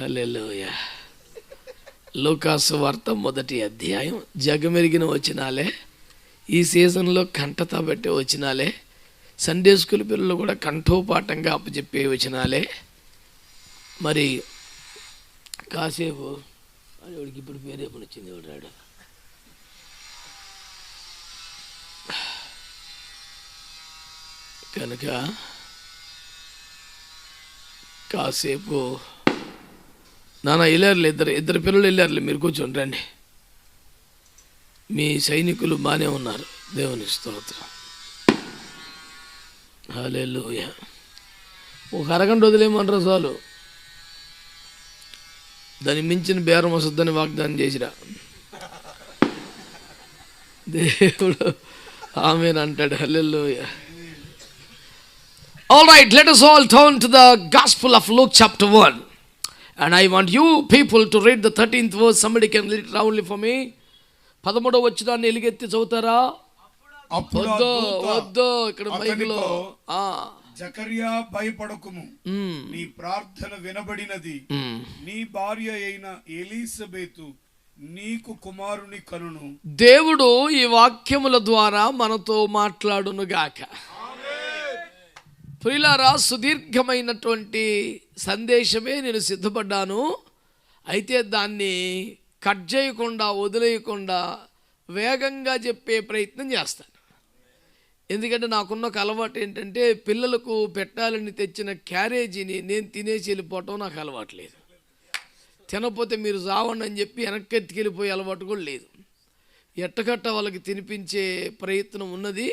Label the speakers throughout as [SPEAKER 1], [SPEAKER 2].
[SPEAKER 1] హల్లెలూయా. లూకాసు వార్త 1వ అధ్యాయం. జగమెరిగిన వచనాలే, ఈ సీజన్లో కంటత పెట్టే వచనాలే, సండే స్కూల్ పిల్లలు కూడా కంఠోపాఠంగా అప్పచెప్పే వచనాలే. మరి కాసేపు వాడికి ఇప్పుడు పేరేపని వచ్చింది, వాడు రాడు. కనుక కాసేపు నాన్న వెళ్ళారులే, ఇద్దరు పిల్లలు వెళ్ళారులే, మీరు కూర్చోండి రండి. మీ సైనికులు బాగానే ఉన్నారు, దేవుని స్తోత్రం. హల్లెలూయా. ఒక అరగంట వదిలేయమంటారు చాలు, దాన్ని మించిన బేరం వస్తుందని వాగ్దానం చేసిరా దేవుడు. ఆమేన్ అంటాడు. హల్లెలూయా. All right, let us all turn to the Gospel of Luke chapter 1. And I want you people to read the 13th verse. Somebody can read it loudly for me. 13వ వచనాన్ని ఎలుగెత్తి చదువుతారా? వద్దు ఇక్కడ మైక్లో.
[SPEAKER 2] జకర్యా, భయపడకుము, నీ ప్రార్థన వినబడినది. నీ భార్య అయిన ఎలీసబెతు నీకు కుమారుని కనును.
[SPEAKER 1] దేవుడు ఈ వాక్యముల ద్వారా మనతో మాట్లాడునుగాక. ప్రియులారా, సుదీర్ఘమైనటువంటి సందేశమే నేను సిద్ధపడ్డాను. అయితే దాన్ని కట్ చేయకుండా, వదిలేయకుండా వేగంగా చెప్పే ప్రయత్నం చేస్తాను. ఎందుకంటే నాకున్న ఒక అలవాటు ఏంటంటే, పిల్లలకు పెట్టాలని తెచ్చిన క్యారేజీని నేను తినేసి వెళ్ళిపోవటం నాకు అలవాటు లేదు. తినకపోతే మీరు చావండి అని చెప్పి వెనక్కి ఎత్తుకెళ్ళిపోయే అలవాటు కూడా లేదు. ఎట్టకట్ట వాళ్ళకి తినిపించే ప్రయత్నం ఉన్నది.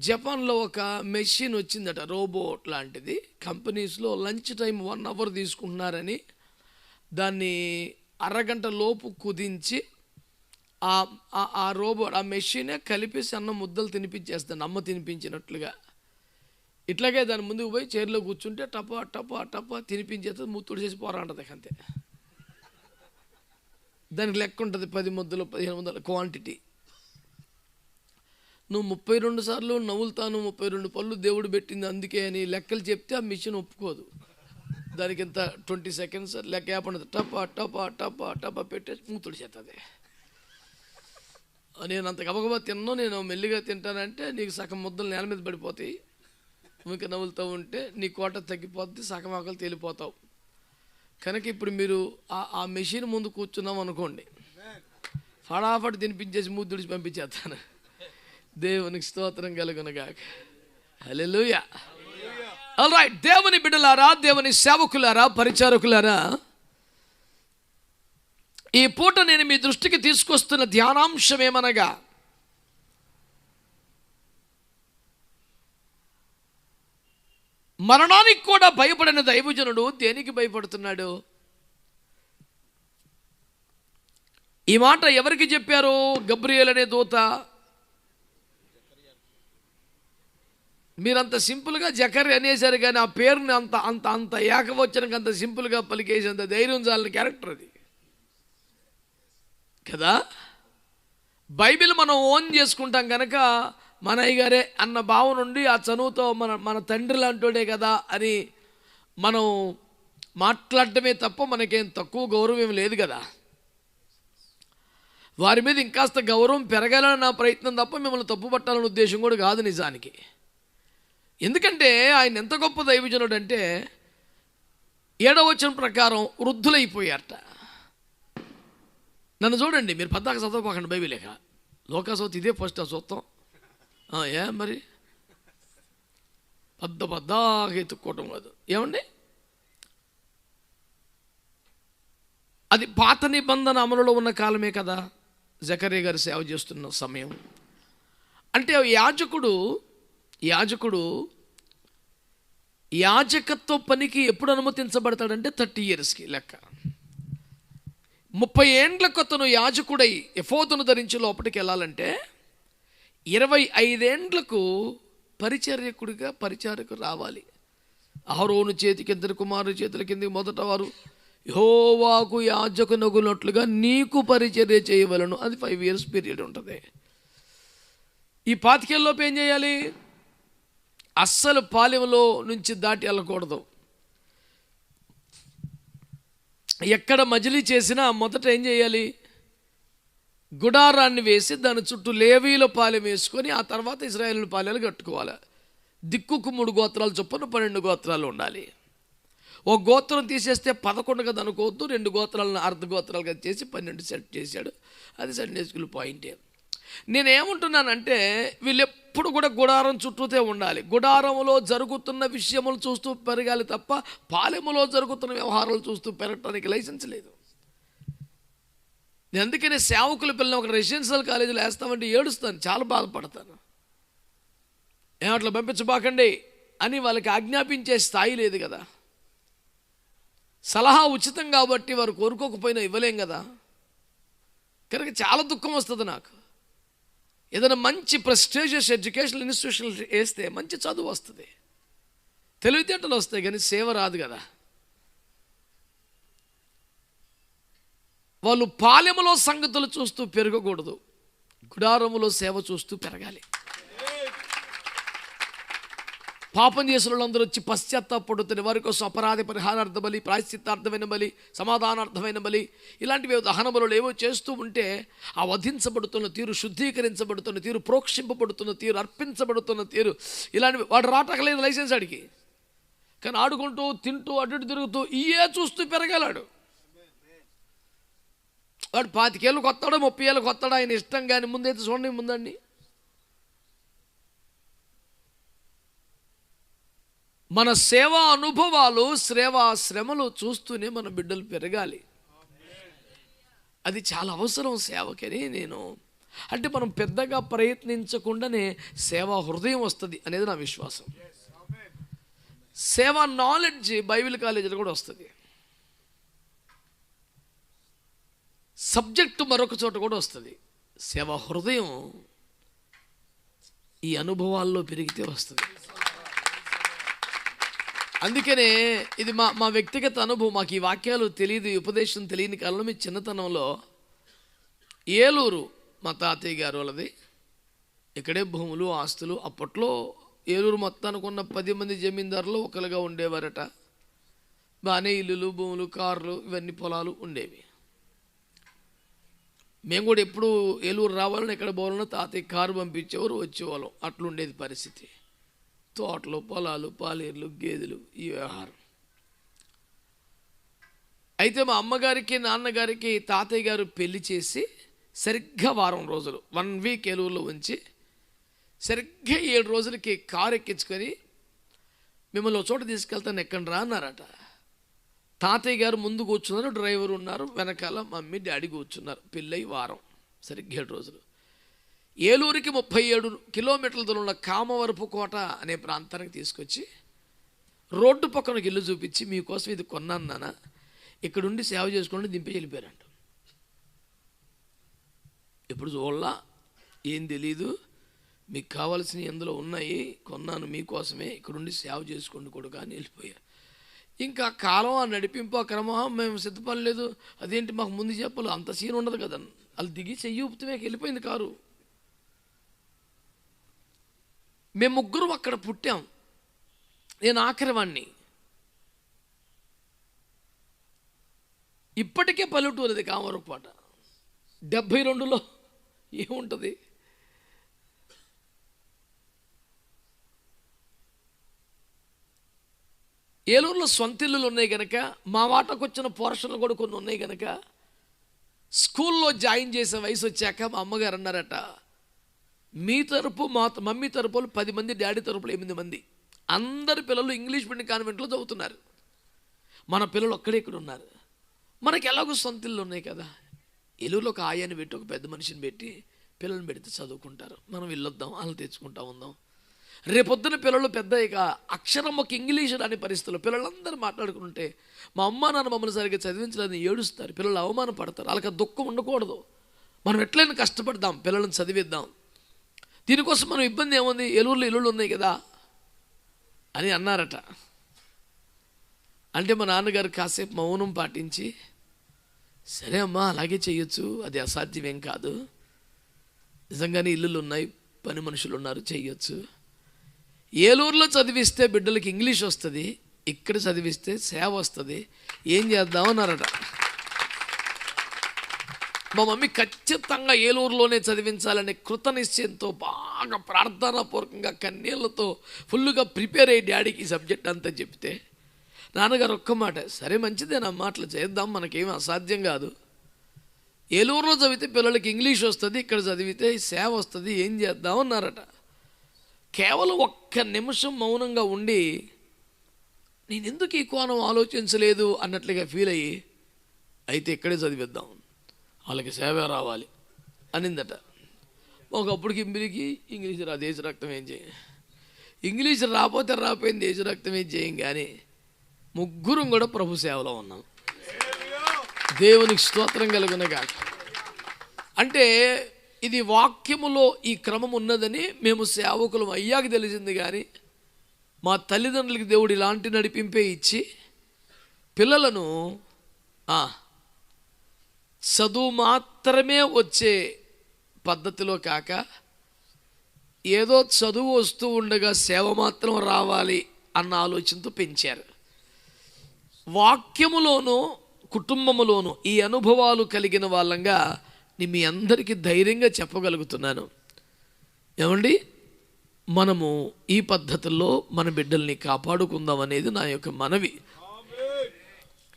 [SPEAKER 1] జపాన్లో ఒక మెషిన్ వచ్చిందట, రోబోట్ లాంటిది. కంపెనీస్లో లంచ్ టైం 1 అవర్ తీసుకుంటున్నారని దాన్ని అరగంట లోపు కుదించి ఆ రోబోట్, ఆ మెషినే కలిపేసి అన్నం ముద్దలు తినిపించేస్తాను, అమ్మ తినిపించినట్లుగా. ఇట్లాగే దాని ముందుకు పోయి చైర్లో కూర్చుంటే టపా టపా టపా తినిపించేస్తుంది, ముత్తుడు చేసి పోరాంటది అంతే. దానికి లెక్క ఉంటుంది, 10 ముద్దలు 15 ముద్దలు క్వాంటిటీ. నువ్వు 32 సార్లు నవ్వులుతాను, 32 పళ్ళు దేవుడు పెట్టింది అందుకే అని లెక్కలు చెప్తే ఆ మిషన్ ఒప్పుకోదు. దానికి ఎంత 20 సెకండ్స్ లెక్క ఏపండి, టపా టపా టపా టపా పెట్టేసి మూతుడు చేస్తుంది. నేను అంత గబగబా తిన్నాను, నేను మెల్లిగా తింటానంటే నీకు సగం ముద్దలు నేల మీద పడిపోతాయి. ఇంకా నవ్వులుతూ ఉంటే నీ కోట తగ్గిపోద్ది, సగం ఆకలి తేలిపోతావు. కనుక ఇప్పుడు మీరు ఆ మెషిన్ ముందు కూర్చున్నాం అనుకోండి, ఫటాఫట్ తినిపించేసి మూతుడిచి పంపించేస్తాను. దేవునికి స్తోత్రం కలుగునుగాక. హల్లెలూయా. ఆల్ రైట్, దేవుని బిడ్డలారా, దేవుని సేవకులారా, పరిచారకులారా, ఈ పూట నేను మీ దృష్టికి తీసుకొస్తున్న ధ్యానాంశం ఏమనగా, మరణానికి కూడా భయపడిన దైవజనుడు దేనికి భయపడుతున్నాడు? ఈ మాట ఎవరికి చెప్పారు? గబ్రియేల్ అనే దూత. మీరంత సింపుల్గా జకర్యా అనేసారు, కానీ ఆ పేరుని అంత అంత అంత ఏకవచనకి అంత సింపుల్గా పలికేసేంత ధైర్యం చాలని క్యారెక్టర్ అది కదా. బైబిల్ మనం ఓన్ చేసుకుంటాం కనుక మన అయ్యగారే అన్న భావం నుండి ఆ చనువుతో మన తండ్రి లాంటోడే కదా అని మనం మాట్లాడటమే తప్ప మనకేం తక్కువ గౌరవం లేదు కదా. వారి మీద ఇంకాస్త గౌరవం పెరగాలని నా ప్రయత్నం తప్ప మిమ్మల్ని తప్పు పట్టాలనే ఉద్దేశం కూడా కాదు నిజానికి. ఎందుకంటే ఆయన ఎంత గొప్ప దైవజనుడు అంటే, 7వ వచనం ప్రకారం వృద్ధులైపోయారట. నన్ను చూడండి, మీరు పద్దాక చదవకండి బైబిల్ లేక, లోకాసోతి ఇదే ఫస్ట్ చూస్తాం. మరి పద్దాక ఎత్తుక్కోవటం కాదు. ఏమండి, అది పాత నిబంధన అమలులో ఉన్న కాలమే కదా, జకర్యా గారు సేవ చేస్తున్న సమయం. అంటే యాజకుడు యాజకత్వ పనికి ఎప్పుడు అనుమతించబడతాడంటే 30 ఇయర్స్కి లెక్క. 30 ఏండ్లకు అతను యాజకుడై ఎఫోదును ధరించి లోపలికి వెళ్ళాలంటే 25 ఏండ్లకు పరిచారకు రావాలి. అహరోను చేతికి 2 కుమారుల చేతుల కిందకి మొదట వారు యెహోవాకు యాజకునగునట్లుగా నీకు పరిచర్య చేయవలను. అది 5 ఇయర్స్ పీరియడ్ ఉంటుంది. ఈ 25 ఏళ్ళలోపు ఏం చేయాలి? అస్సలు పాలెంలో నుంచి దాటి వెళ్ళకూడదు. ఎక్కడ మజిలీ చేసినా మొదట ఏం చేయాలి? గుడారాన్ని వేసి దాని చుట్టూ లేవీల పాలెం వేసుకొని ఆ తర్వాత ఇశ్రాయేలు పాలెలు కట్టుకోవాలి. దిక్కుకు 3 గోత్రాలు చొప్పున 12 గోత్రాలు ఉండాలి. ఒక గోత్రం తీసేస్తే 11 కదా అనుకోవద్దు. 2 గోత్రాలను అర్ధ గోత్రాలుగా చేసి 12 సెట్ చేశాడు. అది సండే స్కూల్ పాయింటే. నేనేమంటున్నానంటే వీళ్ళు ఎప్పుడు కూడా గుడారం చుట్టూతే ఉండాలి. గుడారంలో జరుగుతున్న విషయములు చూస్తూ పెరగాలి తప్ప పాలెములో జరుగుతున్న వ్యవహారాలు చూస్తూ పెరగటానికి లైసెన్స్ లేదు. అందుకనే సేవకుల పిల్లలు ఒక రెసిడెన్షియల్ కాలేజీలో వేస్తామంటే ఏడుస్తాను, చాలా బాధపడతాను. ఏమట్లా పంపించబాకండి అని వాళ్ళకి ఆజ్ఞాపించే స్థాయి లేదు కదా. సలహా ఉచితం కాబట్టి వారు కోరుకోకపోయినా ఇవ్వలేం కదా. కనుక చాలా దుఃఖం వస్తుంది నాకు. ఏదైనా మంచి ప్రెస్టీజియస్ ఎడ్యుకేషనల్ ఇన్స్టిట్యూషన్ వేస్తే మంచి చదువు వస్తుంది, తెలివితేటలు వస్తాయి, కానీ సేవ రాదు కదా. వాళ్ళు పాలెములో సంగతులు చూస్తూ పెరగకూడదు, గుడారములో సేవ చూస్తూ పెరగాలి. పాపం చేసిన వాళ్ళందరూ వచ్చి పశ్చాత్తాపడుతున్న వారి కోసం అపరాధ పరిహారార్థ బలి, ప్రాయశ్చిత్తార్థమైన బలి, సమాధానార్థమైన బలి, ఇలాంటివి దహన బలులు ఏవో చేస్తూ ఉంటే ఆ వధించబడుతున్న తీరు, శుద్ధీకరించబడుతున్న తీరు, ప్రోక్షింపబడుతున్న తీరు, అర్పించబడుతున్న తీరు, ఇలాంటివి వాడు రాటకలేదు లైసెన్స్ అడిగి. కానీ ఆడుకుంటూ తింటూ అటు తిరుగుతూ ఇయే చూస్తూ పెరగలాడు. వాడు 25 ఏళ్ళకి వస్తాడో 30 ఏళ్ళకి వస్తాడో ఆయన ఇష్టం. కానీ ముందైతే చూడండి, ముందండి మన సేవా అనుభవాలు, సేవా శ్రమలు చూస్తూనే మన బిడ్డలు పెరగాలి. అది చాలా అవసరం సేవకని. అంటే మనం పెద్దగా ప్రయత్నించకుండానే సేవా హృదయం వస్తుంది అనేది నా విశ్వాసం. సేవా నాలెడ్జ్ బైబిల్ కాలేజీలో కూడా వస్తుంది. సబ్జెక్టు మరొక చోట కూడా వస్తుంది. సేవా హృదయం ఈ అనుభవాల్లో పెరిగితే వస్తుంది. అందుకనే ఇది మా వ్యక్తిగత అనుభవం. మాకు ఈ వాక్యాలు తెలియదు, ఉపదేశం తెలియని కాలంలో మీ చిన్నతనంలో ఏలూరు మా తాతయ్య గారు వాళ్ళది, ఇక్కడే భూములు ఆస్తులు. అప్పట్లో ఏలూరు మొత్తానికి ఉన్న 10 మంది జమీందారులు ఒకరుగా ఉండేవారట. బాగానే ఇల్లులు, భూములు, కార్లు, ఇవన్నీ పొలాలు ఉండేవి. మేము కూడా ఎప్పుడు ఏలూరు రావాలని, ఎక్కడ పోవాలన్నా తాతయ్య కారు పంపించేవారు, వచ్చేవాళ్ళం. అట్లుండేది పరిస్థితి. తోటలు, పొలాలు, పాలేర్లు, గేదెలు, ఈ వ్యవహారం. అయితే మా అమ్మగారికి నాన్నగారికి తాతయ్య గారు పెళ్లి చేసి సరిగ్గా వారం రోజులు, 1 వీక్ ఏలూరులో ఉంచి సరిగ్గా 7 రోజులకి కారు ఎక్కించుకొని మిమ్మల్ని ఒక చోట తీసుకెళ్తాను, ఎక్కండి రా అన్నారట. తాతయ్య గారు ముందు కూర్చున్నారు, డ్రైవర్ ఉన్నారు, వెనకాల మమ్మీ డాడీ కూర్చున్నారు. పెళ్ళై వారం, సరిగ్గా 7 రోజులు. ఏలూరుకి 37 కిలోమీటర్ల దూరం ఉన్న కామవరపు కోట అనే ప్రాంతానికి తీసుకొచ్చి రోడ్డు పక్కనకి ఇల్లు చూపించి, మీకోసం ఇది కొన్నాను నాన్న, ఇక్కడుండి సేవ చేసుకోండి దింపి వెళ్ళిపోయారంట. ఎప్పుడు చూడలా, ఏం తెలీదు, మీకు కావాల్సినవి ఎందులో ఉన్నాయి, కొన్నాను మీకోసమే, ఇక్కడుండి సేవ చేసుకోండి కొడుకు అని వెళ్ళిపోయారు. ఇంకా కాలం ఆ నడిపింపు ఆ క్రమం మేము సిద్ధపడలేదు. అదేంటి మాకు ముందు చెప్పాలి, అంత సీన్ ఉండదు కదా. వాళ్ళు దిగి చెయ్యి ఊపితే వెళ్ళిపోయింది కారు. మేము 3 అక్కడ పుట్టాం. నేను ఆఖరివాణ్ణి. ఇప్పటికే పల్లెటూరు అది కామరపాట. 72లో ఏముంటుంది? ఏలూరులో సొంత ఇల్లులు ఉన్నాయి కనుక, మా వాటకు వచ్చిన పోర్షన్లు కూడా కొన్ని ఉన్నాయి కనుక, స్కూల్లో జాయిన్ చేసే వయసు వచ్చాక మా అమ్మగారు అన్నారట, మీ తరపు మా మమ్మీ తరపులు 10 మంది, డాడీ తరపులు 8 మంది, అందరి పిల్లలు ఇంగ్లీష్ మీడియం కాన్వెంట్లో చదువుతున్నారు. మన పిల్లలు ఒక్కడే ఇక్కడ ఉన్నారు. మనకి ఎలాగో సొంత ఇల్లు ఉన్నాయి కదా. ఏలూరులో ఒక ఆయాన్ని పెట్టి, ఒక పెద్ద మనిషిని పెట్టి పిల్లల్ని పెడితే చదువుకుంటారు. మనం వెళ్ళొద్దాం, వాళ్ళు తెచ్చుకుంటా ఉందాం. రేపొద్దున పిల్లలు పెద్ద ఇక అక్షరం ఒక ఇంగ్లీష్ రాని పరిస్థితుల్లో పిల్లలందరూ మాట్లాడుకుంటే మా అమ్మ నాన్న మమ్మల్ని సరిగ్గా చదివించలేదని ఏడుస్తారు. పిల్లలు అవమానం పడతారు. వాళ్ళకి దుఃఖం ఉండకూడదు. మనం ఎట్లయినా కష్టపడదాం, పిల్లలను చదివిద్దాం. దీనికోసం మనం ఇబ్బంది ఏముంది, ఏలూరులో ఇల్లులు ఉన్నాయి కదా అని అన్నారట. అంటే మా నాన్నగారు కాసేపు మౌనం పాటించి, సరే అమ్మా అలాగే చేయొచ్చు, అది అసాధ్యమేం కాదు, నిజంగానే ఇల్లులు ఉన్నాయి, పని మనుషులు ఉన్నారు, చెయ్యొచ్చు. ఏలూరులో చదివిస్తే బిడ్డలకి ఇంగ్లీష్ వస్తుంది, ఇక్కడ చదివిస్తే సేవ వస్తుంది, ఏం చేద్దామన్నారట. మా మమ్మీ ఖచ్చితంగా ఏలూరులోనే చదివించాలనే కృత నిశ్చయంతో బాగా ప్రార్థనాపూర్వకంగా కన్నీళ్లతో ఫుల్గా ప్రిపేర్ అయ్యి డాడీకి ఈ సబ్జెక్ట్ అంతా చెప్తే నాన్నగారు ఒక్క మాట, సరే మంచిదేనా మాటలు చేద్దాం, మనకేమీ అసాధ్యం కాదు. ఏలూరులో చదివితే పిల్లలకి ఇంగ్లీష్ వస్తుంది, ఇక్కడ చదివితే సేవ వస్తుంది, ఏం చేద్దాం అన్నారట. కేవలం ఒక్క నిమిషం మౌనంగా ఉండి నేను ఎందుకు ఈ కోణం ఆలోచించలేదు అన్నట్లుగా ఫీల్ అయ్యి, అయితే ఇక్కడే చదివిద్దాం, వాళ్ళకి సేవ రావాలి అనిందట. ఒకప్పటికి ఇంబిరికి ఇంగ్లీష్ రా, దేశ రక్తం ఏం చేయం, ఇంగ్లీష్ రాపోయింది, దేశ రక్తం ఏం చేయం. కానీ ముగ్గురం కూడా ప్రభు సేవలో ఉన్నాం. దేవునికి స్తోత్రం కలుగునగాక. అంటే ఇది వాక్యములో ఈ క్రమం ఉన్నదని మేము సేవకులం అయ్యాక తెలిసింది. కానీ మా తల్లిదండ్రులకి దేవుడు ఇలాంటి నడిపింపే ఇచ్చి పిల్లలను చదువు మాత్రమే వచ్చే పద్ధతిలో కాక ఏదో చదువు వస్తూ ఉండగా సేవ మాత్రం రావాలి అన్న ఆలోచనతో పెంచారు. వాక్యములోనూ కుటుంబములోనూ ఈ అనుభవాలు కలిగిన వాళ్ళంగా నేను మీ అందరికీ ధైర్యంగా చెప్పగలుగుతున్నాను. ఏమండి, మనము ఈ పద్ధతుల్లో మన బిడ్డల్ని కాపాడుకుందాం అనేది నా యొక్క మనవి.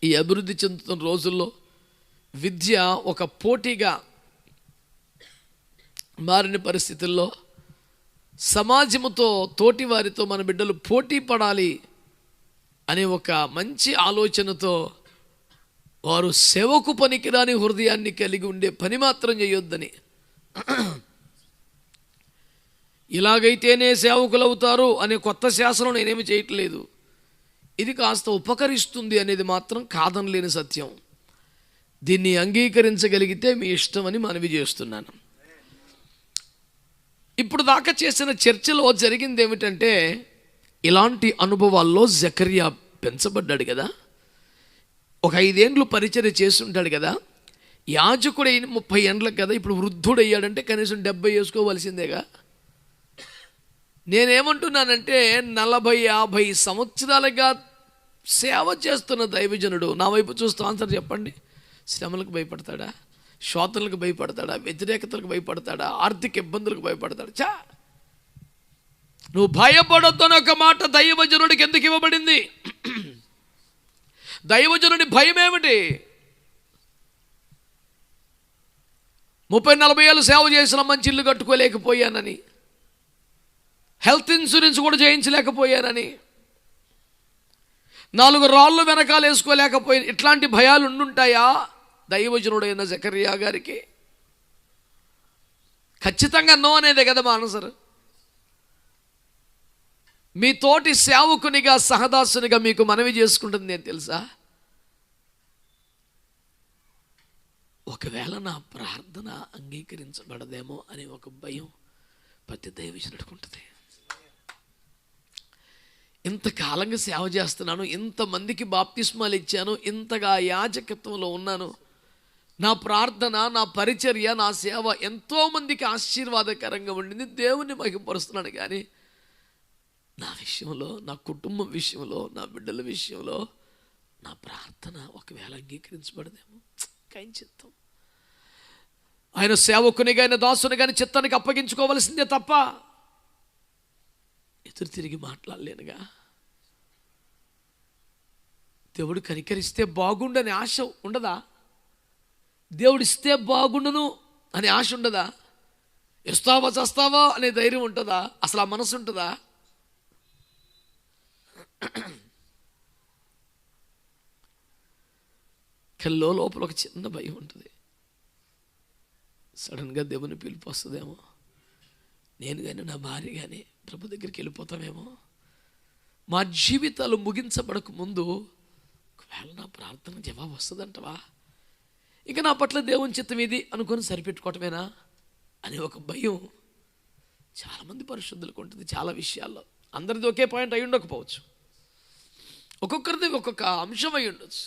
[SPEAKER 1] ఈ అభివృద్ధి చెందుతున్న రోజుల్లో విద్య ఒక పోటీగా మారిన పరిస్థితుల్లో సమాజముతో తోటి వారితో మన బిడ్డలు పోటీ పడాలి అనే ఒక మంచి ఆలోచనతో వారు సేవకు పనికిరాని హృదయాన్ని కలిగి ఉండే పని మాత్రం చేయొద్దని, ఇలాగైతేనే సేవకులు అవుతారు అనే కొత్త శాసనం నేనేమి చేయట్లేదు. ఇది కాస్త ఉపకరిస్తుంది అనేది మాత్రం కాదనలేని సత్యం. దీన్ని అంగీకరించగలిగితే మీ ఇష్టమని మనవి చేస్తున్నాను. ఇప్పుడు దాకా చేసిన చర్చలో జరిగింది ఏమిటంటే, ఇలాంటి అనుభవాల్లో జకర్యా పెంచబడ్డాడు కదా, ఒక 5 ఏండ్లు పరిచర్య చేస్తుంటాడు కదా, యాజకుడు అయిన 30 ఏండ్లకు కదా, ఇప్పుడు వృద్ధుడయ్యాడంటే కనీసం 70 వేసుకోవలసిందేగా. నేనేమంటున్నానంటే 40-50 సంవత్సరాలుగా సేవ చేస్తున్న దైవజనుడు నా వైపు చూస్తూ ఆన్సర్ చెప్పండి. శ్రమలకు భయపడతాడా? శోధనలకు భయపడతాడా? వ్యతిరేకతలకు భయపడతాడా? ఆర్థిక ఇబ్బందులకు భయపడతాడా? నువ్వు భయపడొద్దు అని ఒక మాట దైవజనుడికి ఎందుకు ఇవ్వబడింది? దైవజనుడి భయం ఏమిటి? 30-40 ఏళ్ళు సేవ చేసిన మంచి ఇల్లు కట్టుకోలేకపోయానని, హెల్త్ ఇన్సూరెన్స్ కూడా చేయించలేకపోయానని, 4 రాళ్ళు వెనకాల వేసుకోలేకపోయాను, ఇట్లాంటి భయాలు ఉండుంటాయా దైవజనుడైన జకర్యా గారికి? ఖచ్చితంగా నో అనేదే కదా మా ఆన్సర్. మీ తోటి సేవకునిగా సహదాసునిగా మీకు మనవి చేసుకుంటుంది నేను తెలుసా, ఒకవేళ నా ప్రార్థన అంగీకరించబడదేమో అనే ఒక భయం ప్రతి దైవజనుడికి ఉంటుంది. ఇంతకాలంగా సేవ చేస్తున్నాను, ఇంతమందికి బాప్తిస్మాలు ఇచ్చాను, ఇంతగా యాజకత్వంలో ఉన్నాను, నా ప్రార్థన, నా పరిచర్య, నా సేవ ఎంతోమందికి ఆశీర్వాదకరంగా ఉండింది, దేవుణ్ణి మహిమపరుస్తున్నాను. కానీ నా విషయంలో, నా కుటుంబం విషయంలో, నా బిడ్డల విషయంలో నా ప్రార్థన ఒకవేళ అంగీకరించబడదేమో కైంచిత్తం. ఆయన సేవకుని కానీ దాసుని కానీ చిత్తానికి అప్పగించుకోవలసిందే తప్ప ఎదురు తిరిగి మాట్లాడలేనుగా. దేవుడు కనికరిస్తే బాగుండని ఆశ ఉండదా? దేవుడు ఇస్తే బాగుండును అనే ఆశ ఉండదా? ఇస్తావా చస్తావా అనే ధైర్యం ఉంటుందా? అసలు ఆ మనసు ఉంటుందా? కల్లో లోపల ఒక చిన్న భయం ఉంటుంది. సడన్గా దేవుని పిలుపు వస్తుందేమో, నేను కానీ నా భార్య కానీ ప్రభు దగ్గరికి వెళ్ళిపోతామేమో, మా జీవితాలు ముగించబడక ముందు ఒకవేళ నా ప్రార్థన జవాబు వస్తుందంటవా, ఇక నా పట్ల దేవుని చిత్తం ఇది అనుకొని సరిపెట్టుకోవటమేనా అనే ఒక భయం చాలామంది పరిశుద్ధులకు ఉంటుంది. చాలా విషయాల్లో అందరిది ఒకే పాయింట్ అయి ఉండకపోవచ్చు, ఒక్కొక్కరిది ఒక్కొక్క అంశం అయి ఉండొచ్చు.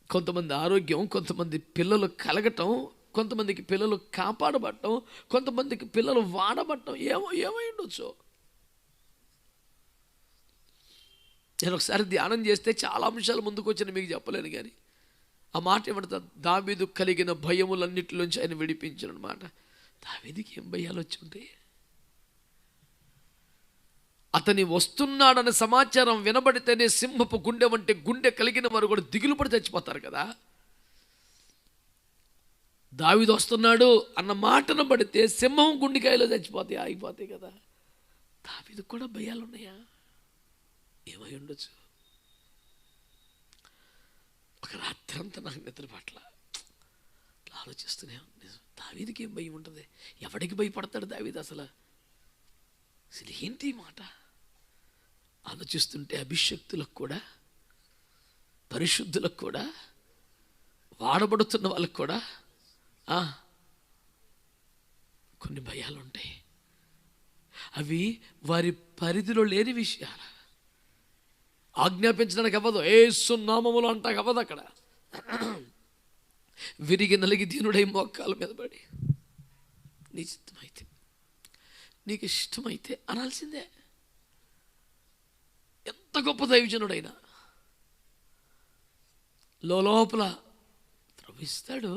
[SPEAKER 1] కొంతమంది ఆరోగ్యం, కొంతమంది పిల్లలు కలగటం, కొంతమందికి పిల్లలు కాపాడబడటం, కొంతమందికి పిల్లలు వాడబడటం, ఏమై ఉండొచ్చు. నేను ఒకసారి ధ్యానం చేస్తే చాలా అంశాలు ముందుకు వచ్చిన మీకు చెప్పలేను, కానీ ఆ మాట ఏమంటా, దావీదు కలిగిన భయములన్నిటిలోంచి ఆయన విడిపించను అనమాట. దావీదుకి ఏం భయాలు వచ్చి ఉంటాయి? అతని వస్తున్నాడనే సమాచారం వినబడితేనే సింహపు గుండె వంటి గుండె కలిగిన వారు కూడా దిగులు పడి చచ్చిపోతారు కదా. దావీదు వస్తున్నాడు అన్న మాటను పడితే సింహం గుండెకాయలో చచ్చిపోతాయి, ఆగిపోతాయి కదా. దావీదు కూడా భయాలు ఉన్నాయా? ఏమై ఉండొచ్చు. ఒక రాత్రి అంతా నాకు నిద్ర పట్ల ఆలోచిస్తూనే దావీదుకి ఏం భయం ఉంటుంది? ఎవడికి భయపడతాడు దావీదు అసలు ఏంటి మాట ఆలోచిస్తుంటే, అభిషక్తులకు కూడా, పరిశుద్ధులకు కూడా, వాడబడుతున్న వాళ్ళకు కూడా కొన్ని భయాలు ఉంటాయి. అవి వారి పరిధిలో లేని విషయాలు. ఆజ్ఞాపించడానికి అవ్వదు, యేసు నామములో అంటాక అవ్వదు. అక్కడ విరిగి నలిగి దీనుడై మోకాల మీద పడి నీ చిత్తమైతే, నీకు ఇష్టమైతే అనాల్సిందే. ఎంత గొప్ప దైవజనుడైనా లోపల ప్రవహిస్తాడు,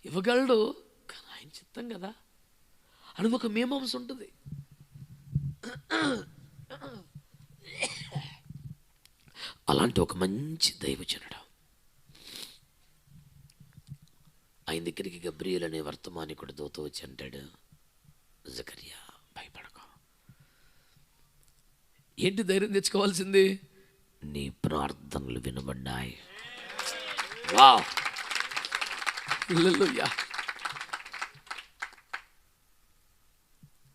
[SPEAKER 1] ఇవ్వగలడు, కానీ ఆయన చిత్తం కదా అని ఒక మీమాంస ఉంటుంది. అలాంటి ఒక మంచి దైవజనుడు ఆయన దగ్గరికి గబ్రియల్ అనే వర్తమానికుడు దూత వచ్చి అంటాడు, జకర్యా భయపడకు. ఏంటి ధైర్యం తెచ్చుకోవాల్సింది? నీ ప్రార్థనలు వినబడ్డాయి. వావ్, హల్లెలూయా.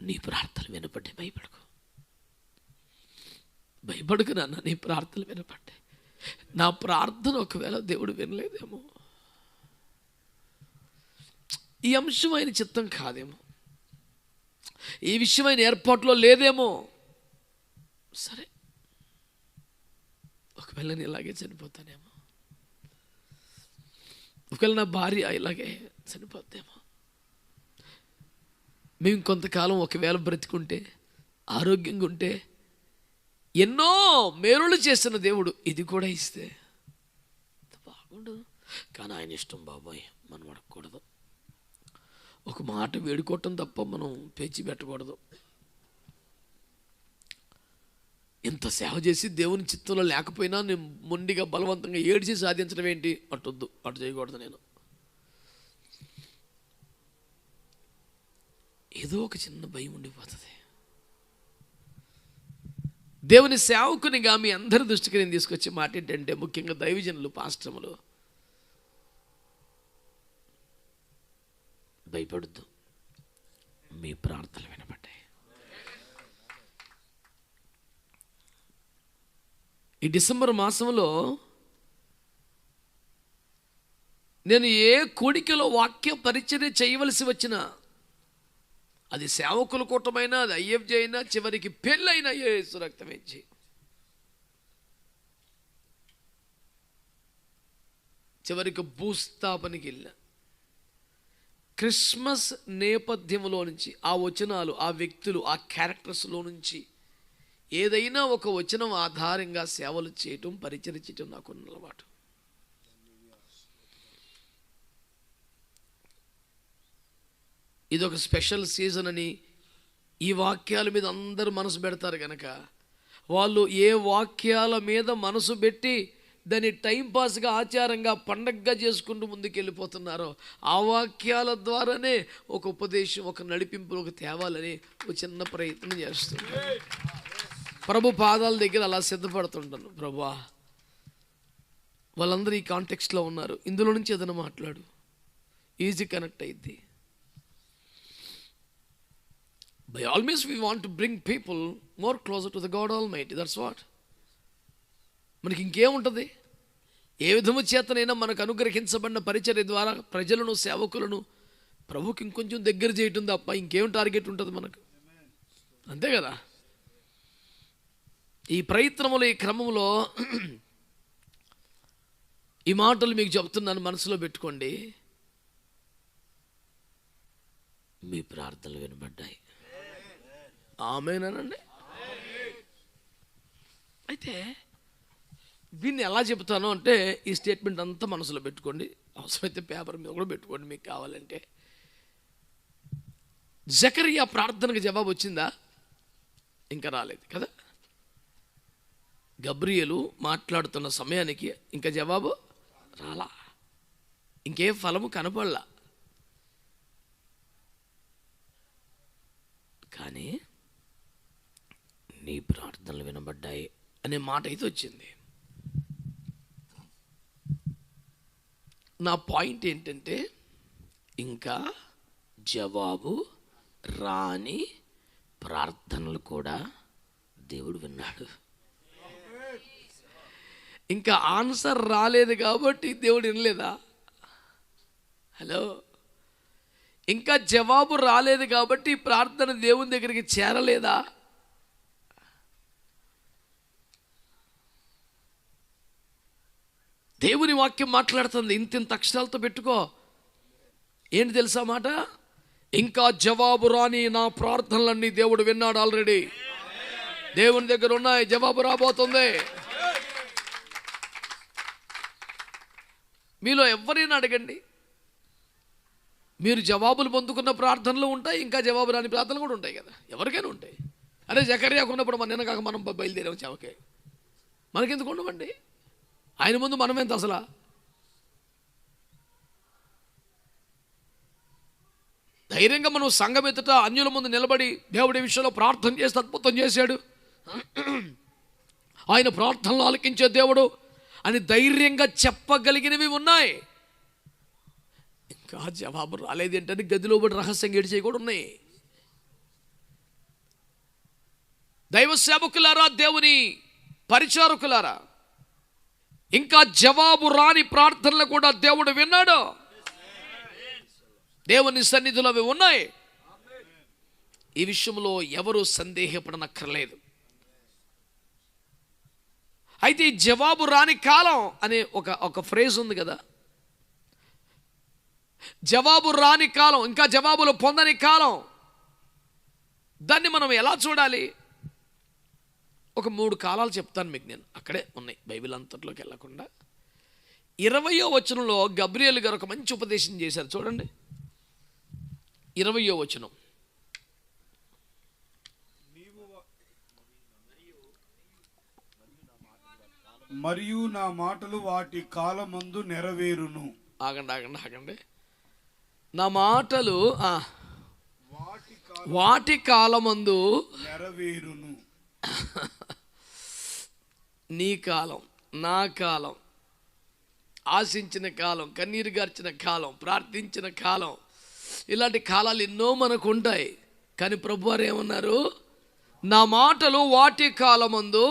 [SPEAKER 1] నీ ప్రార్థనలు వినపడ్డాయి, భయపడకు. భయపడకు నాన్న, నీ ప్రార్థనలు వినపడ్డాయి. నా ప్రార్థన ఒకవేళ దేవుడు వినలేదేమో, ఈ అంశం ఆయన చిత్తం కాదేమో, ఈ విషయం ఆయన ఏర్పాట్లో లేదేమో. సరే, ఒకవేళ నేను ఇలాగే చనిపోతానేమో, ఒకవేళ నా భార్య ఇలాగే చనిపోద్దేమో, మేము కొంతకాలం ఒకవేళ బ్రతికుంటే, ఆరోగ్యంగా ఉంటే, ఎన్నో మేలులు చేస్తున్న దేవుడు ఇది కూడా ఇస్తే బాగుండు. కానీ ఆయన ఇష్టం బాబాయ్, మనం అడగకూడదు. ఒక మాట వేడుకోవటం తప్ప మనం పేచి పెట్టకూడదు. ఎంత సేవ చేసి దేవుని చిత్తంలో లేకపోయినా నేను మొండిగా బలవంతంగా ఏడ్చి సాధించడం ఏంటి? అటొద్దు, అటు చేయకూడదు. నేను ఏదో ఒక చిన్న భయం ఉండిపోతుంది. దేవుని సేవకునిగా మీ అందరి దృష్టికి నేను తీసుకొచ్చే మాట ఏంటంటే, ముఖ్యంగా దైవజనులు, పాస్టర్లు, భయపడద్దు, మీ ప్రార్థనలు వినపడ్డాయి. ఈ డిసెంబర్ మాసంలో నేను ఏ కోడికలో వాక్య పరిచర్య చేయవలసి వచ్చినా, అది సేవకుల కూటమైనా, అది ఐఎఫ్జి అయినా, చివరికి పెళ్ళైనా యేసు రక్తం ఇచ్చి, చివరికి భూస్థాపనకి వెళ్ళా, క్రిస్మస్ నేపథ్యంలో నుంచి ఆ వచనాలు, ఆ వ్యక్తులు, ఆ క్యారెక్టర్స్లో నుంచి ఏదైనా ఒక వచనం ఆధారంగా సేవలు చేయటం, పరిచయం చేయటం నాకు అలవాటు. ఇదొక స్పెషల్ సీజన్ అని ఈ వాక్యాల మీద అందరూ మనసు పెడతారు కనుక, వాళ్ళు ఏ వాక్యాల మీద మనసు పెట్టి దాన్ని టైంపాస్గా, ఆచారంగా, పండగగా చేసుకుంటూ ముందుకు వెళ్ళిపోతున్నారో, ఆ వాక్యాల ద్వారానే ఒక ఉపదేశం, ఒక నడిపింపు, ఒక తేవాలని ఒక చిన్న ప్రయత్నం చేస్తుంటాను. ప్రభు పాదాల దగ్గర అలా సిద్ధపడుతుంటాను. ప్రభువా, వాళ్ళందరూ ఈ కాంటెక్స్ట్లో ఉన్నారు, ఇందులో నుంచి ఏదైనా మాట్లాడు, ఈజీ కనెక్ట్ అయ్యిద్ది. By all means, we want to bring people more closer to the God Almighty. That's what. మనకి ఇంకేముంటుంది? ఏ విధము చేతనైనా మనకు అనుగ్రహించబడిన పరిచర్య ద్వారా ప్రజలను, సేవకులను ప్రభుకి ఇంకొంచెం దగ్గర చేయటం తప్ప ఇంకేం టార్గెట్ ఉంటుంది మనకు? అంతే కదా. ఈ ప్రయత్నములు, ఈ క్రమంలో ఈ మాటలు మీకు చెప్తున్నాను, మనసులో పెట్టుకోండి. మీ ప్రార్థనలు వినబడ్డాయి. ఆమేనండి. అయితే దీన్ని ఎలా చెబుతాను అంటే ఈ స్టేట్మెంట్ అంతా మనసులో పెట్టుకోండి, అవసరమైతే పేపర్ మీద కూడా పెట్టుకోండి మీకు కావాలంటే. జకరియా ప్రార్థనకు జవాబు వచ్చిందా? ఇంకా రాలేదు కదా. గబ్రియేలు మాట్లాడుతున్న సమయానికి ఇంకా జవాబు రాలా, ఇంకే ఫలము కనపడలా. కానీ నీ ప్రార్థనలు వినబడ్డాయి అనే మాట అయితే వచ్చింది. నా పాయింట్ ఏంటంటే ఇంకా జవాబు రాని ప్రార్థనలు కూడా దేవుడు విన్నాడు. ఇంకా ఆన్సర్ రాలేదు కాబట్టి దేవుడు వినలేదా? హలో, ఇంకా జవాబు రాలేదు కాబట్టి ప్రార్థన దేవుని దగ్గరికి చేరలేదా? దేవుని వాక్యం మాట్లాడుతుంది, ఇంతింత అక్షరాలతో పెట్టుకో. ఏంటి తెలుసా మాట? ఇంకా జవాబు రాని నా ప్రార్థనలన్నీ దేవుడు విన్నాడు ఆల్రెడీ. దేవుని దగ్గర ఉన్నాయి, జవాబు రాబోతుంది. మీలో ఎవరైనా అడగండి, మీరు జవాబులు పొందుకున్న ప్రార్థనలు ఉంటాయి, ఇంకా జవాబు రాని ప్రార్థనలు కూడా ఉంటాయి కదా, ఎవరికైనా ఉంటాయి. అరే జకర్యాకు ఉన్నప్పుడు మన నిన్న కాక మనం బయలుదేరాం చెవకే, మనకెందుకు ఉండమండి? ఆయన ముందు మనమేంత అసలు? ధైర్యంగా మనం సంఘం ఎదుట అన్యుల ముందు నిలబడి దేవుడి విషయంలో ప్రార్థన చేసి అద్భుతం చేశాడు, ఆయన ప్రార్థనలు ఆలకించే దేవుడు అని ధైర్యంగా చెప్పగలిగినవి ఉన్నాయి. ఇంకా జవాబు రాలేదు ఏంటని గదిలో పడి రహస్యంగా ఏడిచేవి కూడా ఉన్నాయి. దైవ సేవకులారా, దేవుని పరిచారకులారా, ఇంకా జవాబు రాని ప్రార్థనలు కూడా దేవుడు విన్నాడు. దేవుని సన్నిధిలో అవి ఉన్నాయి. ఈ విషయంలో ఎవరు సందేహపడనక్కర్లేదు. అయితే ఈ జవాబు రాని కాలం అనే ఒక ఫ్రేజ్ ఉంది కదా, జవాబు రాని కాలం, ఇంకా జవాబులు పొందని కాలం, దాన్ని మనం ఎలా చూడాలి? ఒక 3 కాలాలు చెప్తాను మీకు. నేను అక్కడే ఉన్నాయి, బైబిల్ అంతట్లోకి వెళ్ళకుండా. 20వ వచనంలో గబ్రియేలు గారు ఒక మంచి ఉపదేశం చేశారు. చూడండి 20వ వచనం.
[SPEAKER 2] మరియు నా మాటలు వాటి కాలమందు నెరవేరును.
[SPEAKER 1] ఆగండి. నా మాటలు వాటి కాలమందు
[SPEAKER 2] నెరవేరును.
[SPEAKER 1] నీ కాలం, నా కాలం, ఆశించిన కాలం, కన్నీరు గార్చిన కాలం, ప్రార్థించిన కాలం, ఇలాంటి కాలాలు ఎన్నో మనకు ఉంటాయి. కానీ ప్రభువారు ఏమన్నారు? నా మాటలు వాటి కాలమందు.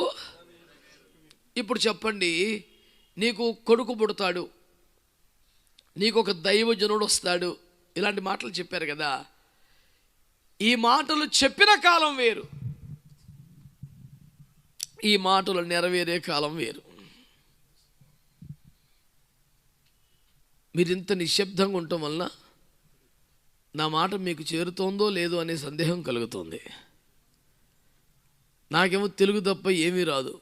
[SPEAKER 1] ఇప్పుడు చెప్పండి, నీకు కొడుకు పుడతాడు, నీకు ఒక దైవజనుడు వస్తాడు, ఇలాంటి మాటలు చెప్పారు కదా. ఈ మాటలు చెప్పిన కాలం వేరు, ఈ మాటలు నెరవేరే కాలం వేరు. మీరు ఇంత నిశ్శబ్దంగా ఉండటం వలన నా మాట మీకు చేరుతోందో లేదో అనే సందేహం కలుగుతుంది. నాకేమో తెలుగు తప్ప ఏమీ రాదు.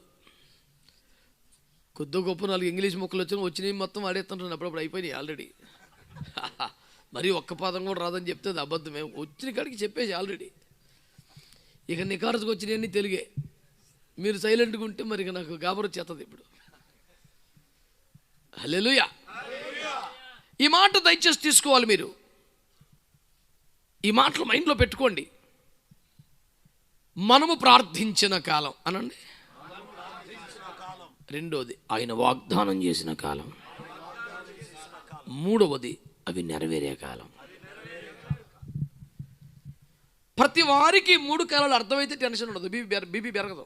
[SPEAKER 1] కొద్ది గొప్ప 4 ఇంగ్లీష్ ముక్కలు వచ్చినాయి మొత్తం ఆడేస్తుంటాను. అప్పుడప్పుడు అయిపోయినాయి ఆల్రెడీ. మరి ఒక్క పదం కూడా రాదని చెప్తే అది అబద్ధమే. వచ్చిన కాడికి చెప్పేసి ఆల్రెడీ. ఇక నికారసుకు వచ్చినాయన్నీ తెలుగే. మీరు సైలెంట్గా ఉంటే మరి నాకు గాబరు చేస్తుంది ఇప్పుడు. హల్లెలూయా. ఈ మాట దయచేసి తీసుకోవాలి మీరు. ఈ మాటలు మైండ్లో పెట్టుకోండి. మనము ప్రార్థించిన కాలం అనండి. రెండోది ఆయన వాగ్దానం చేసిన కాలం. మూడవది అవి నెరవేరే కాలం. ప్రతి వారికి 3 కాలాలు అర్థమైతే టెన్షన్ ఉండదు. బీపీ పెరగదు,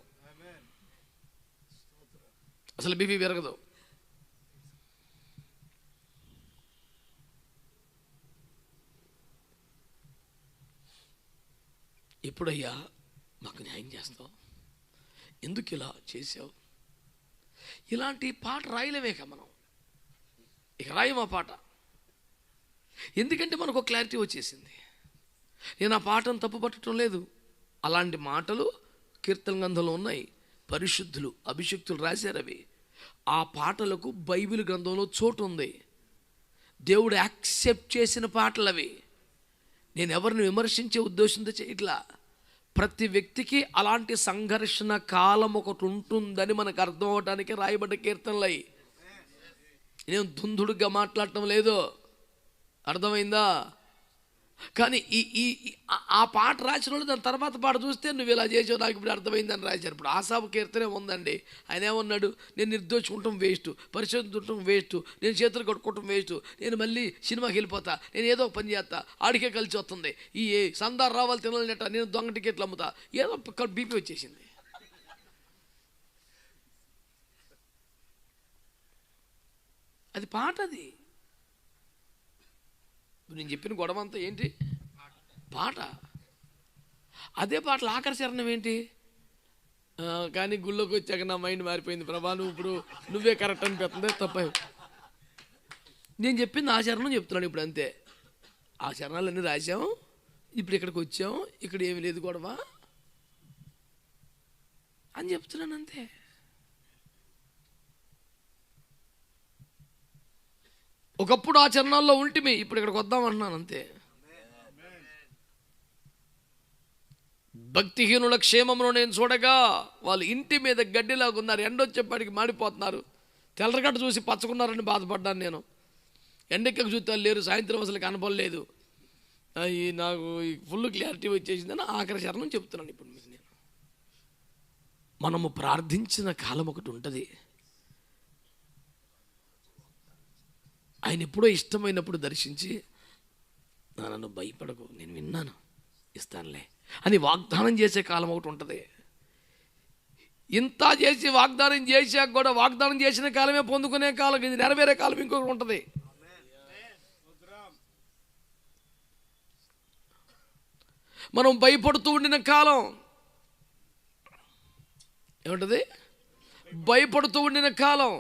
[SPEAKER 1] అసలు బీపీ పెరగదు. ఎప్పుడయ్యా మాకు న్యాయం చేస్తావు? ఎందుకు ఇలా చేసావు? ఇలాంటి పాట రాయలేమేక మనం. ఇక రాయమా పాట. ఎందుకంటే మనకు క్లారిటీ వచ్చేసింది. నేను ఆ పాటను తప్పు పట్టడం లేదు. అలాంటి మాటలు కీర్తన గ్రంథంలో ఉన్నాయి. పరిశుద్ధులు అభిషిక్తులు రాశారు అవి. ఆ పాటలకు బైబిల్ గ్రంథంలో చోటు ఉంది. దేవుడు యాక్సెప్ట్ చేసిన పాటలు అవి. నేను ఎవరిని విమర్శించే ఉద్దేశంతో చేయట్లా. ప్రతి వ్యక్తికి అలాంటి సంఘర్షణ కాలం ఒకటి ఉంటుందని మనకు అర్థం అవడానికి రాయబడ్డ కీర్తనలు అయి. నేను దుందుడుగా మాట్లాడటం లేదు, అర్థమైందా? కానీ ఆ పాట రాసిన వాళ్ళు దాని తర్వాత పాట చూస్తే నువ్వు ఇలా చేసావు నాకు ఇప్పుడు అర్థమైందని రాశారు. ఇప్పుడు ఆసాపు కీర్తనే ఉందండి. ఆయన ఏమన్నాడు? నేను నిర్దోషుకుంటాం వేస్ట్, పరిశోధించడం వేస్ట్, నేను చేతులు కట్టుకోవటం వేస్ట్, నేను మళ్ళీ సినిమాకి వెళ్ళిపోతా, నేను ఏదో ఒక పని చేస్తా, ఆడికే కలిసి వస్తుంది, ఈ సందారు రావాలి తినాలనేట, నేను దొంగ టికెట్లు అమ్ముతా, ఏదో బీపీ వచ్చేసింది. అది పాట. అది నేను చెప్పిన గొడవ అంతా ఏంటి? పాట. అదే పాటలు ఆఖరి చరణం ఏంటి? కానీ గుళ్ళోకి వచ్చాక నా మైండ్ మారిపోయింది ప్రభా, నువ్వు ఇప్పుడు నువ్వే కరెక్ట్ అనిపిస్తుంది, తప్ప. నేను చెప్పింది ఆ చరణం చెప్తున్నాను ఇప్పుడు, అంతే. ఆ చరణాలన్నీ రాసాము, ఇప్పుడు ఇక్కడికి వచ్చాము, ఇక్కడ ఏమి లేదు గొడవ అని చెప్తున్నాను, అంతే. ఒకప్పుడు ఆ చరణాల్లో ఉంటిమి, ఇప్పుడు ఇక్కడికి వద్దామంటున్నాను, అంతే. భక్తిహీనుల క్షేమంలో నేను చూడగా వాళ్ళు ఇంటి మీద గడ్డిలాగా ఉన్నారు, ఎండొచ్చేప్పటికి మాడిపోతున్నారు, తెల్లగడ్డ చూసి పచ్చకున్నారని బాధపడ్డాను నేను. ఎండెక్కకు చూస్తే లేరు, సాయంత్రం అసలు కనపడలేదు. నాకు ఫుల్ క్లారిటీ వచ్చేసిందని ఆఖరి చరణం చెప్తున్నాను ఇప్పుడు మీకు నేను. మనము ప్రార్థించిన కాలం ఒకటి ఉంటుంది. ఆయన ఎప్పుడో ఇష్టమైనప్పుడు దర్శించి, నన్ను భయపడకు, నేను విన్నాను, ఇస్తానులే అని వాగ్దానం చేసే కాలం ఒకటి ఉంటుంది. ఇంత చేసి వాగ్దానం చేశాక కూడా వాగ్దానం చేసిన కాలమే పొందుకునే కాలం, ఇది నెరవేరే కాలం ఇంకొకటి ఉంటుంది. మనం భయపడుతూ ఉండిన కాలం ఏముంటుంది? భయపడుతూ ఉండిన కాలం,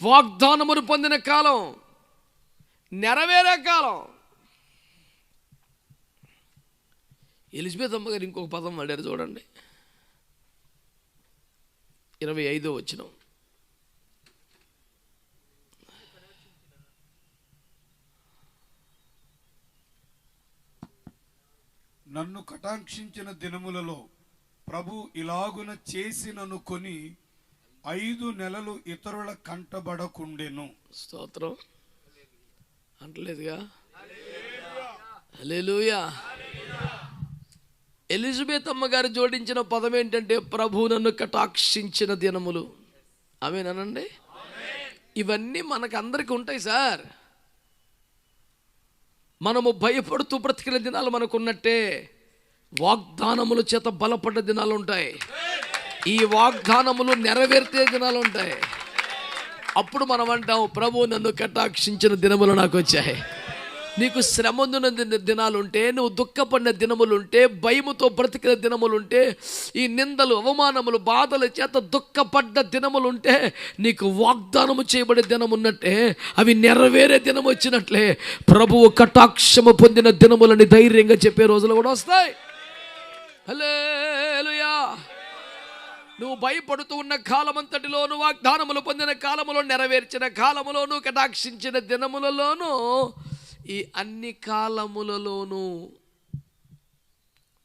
[SPEAKER 1] వాగ్దానమును పొందిన కాలం, నెరవేరే కాలం. ఎలిజబెత్ అమ్మ గారు ఇంకొక పదం వాడారు చూడండి, 25వ వచనం.
[SPEAKER 2] నన్ను కటాక్షించిన దినములలో ప్రభు ఇలాగున చేసినను కొని 5 నెలలు ఇతరుల కంటబడకుండెను.
[SPEAKER 1] స్తోత్రం అంటలేదుగా? హల్లెలూయా. ఎలిజబెత్ అమ్మగారు జోడించిన పదం ఏంటంటే, ప్రభు నన్ను కటాక్షించిన దినములు. ఆమేనండి. ఇవన్నీ మనకు అందరికీ ఉంటాయి సార్. మనము భయపడుతూ బ్రతికిన దినాలు మనకున్నట్టే వాగ్దానముల చేత బలపడ్డ దినాలు ఉంటాయి. ఈ వాగ్దానములు నెరవేర్తే దినాలు ఉంటాయి. అప్పుడు మనం అంటాం, ప్రభు నన్ను కటాక్షించిన దినములు నాకు వచ్చాయి. నీకు శ్రమందున దినాలుంటే, నువ్వు దుఃఖపడిన దినములుంటే, భయముతో బ్రతికిన దినములుంటే, ఈ నిందలు అవమానములు బాధల చేత దుఃఖపడ్డ దినములుంటే, నీకు వాగ్దానము చేయబడే దినం ఉన్నట్టే, అవి నెరవేరే దినం వచ్చినట్లే ప్రభువు కటాక్షము పొందిన దినములని ధైర్యంగా చెప్పే రోజులు కూడా వస్తాయి. హల్లెలూయా. నువ్వు భయపడుతూ ఉన్న కాలమంతటిలోను, వాగ్దానములు పొందిన కాలములో, నెరవేర్చిన కాలములోను, కటాక్షించిన దినములలోనూ, ఈ అన్ని కాలములలోనూ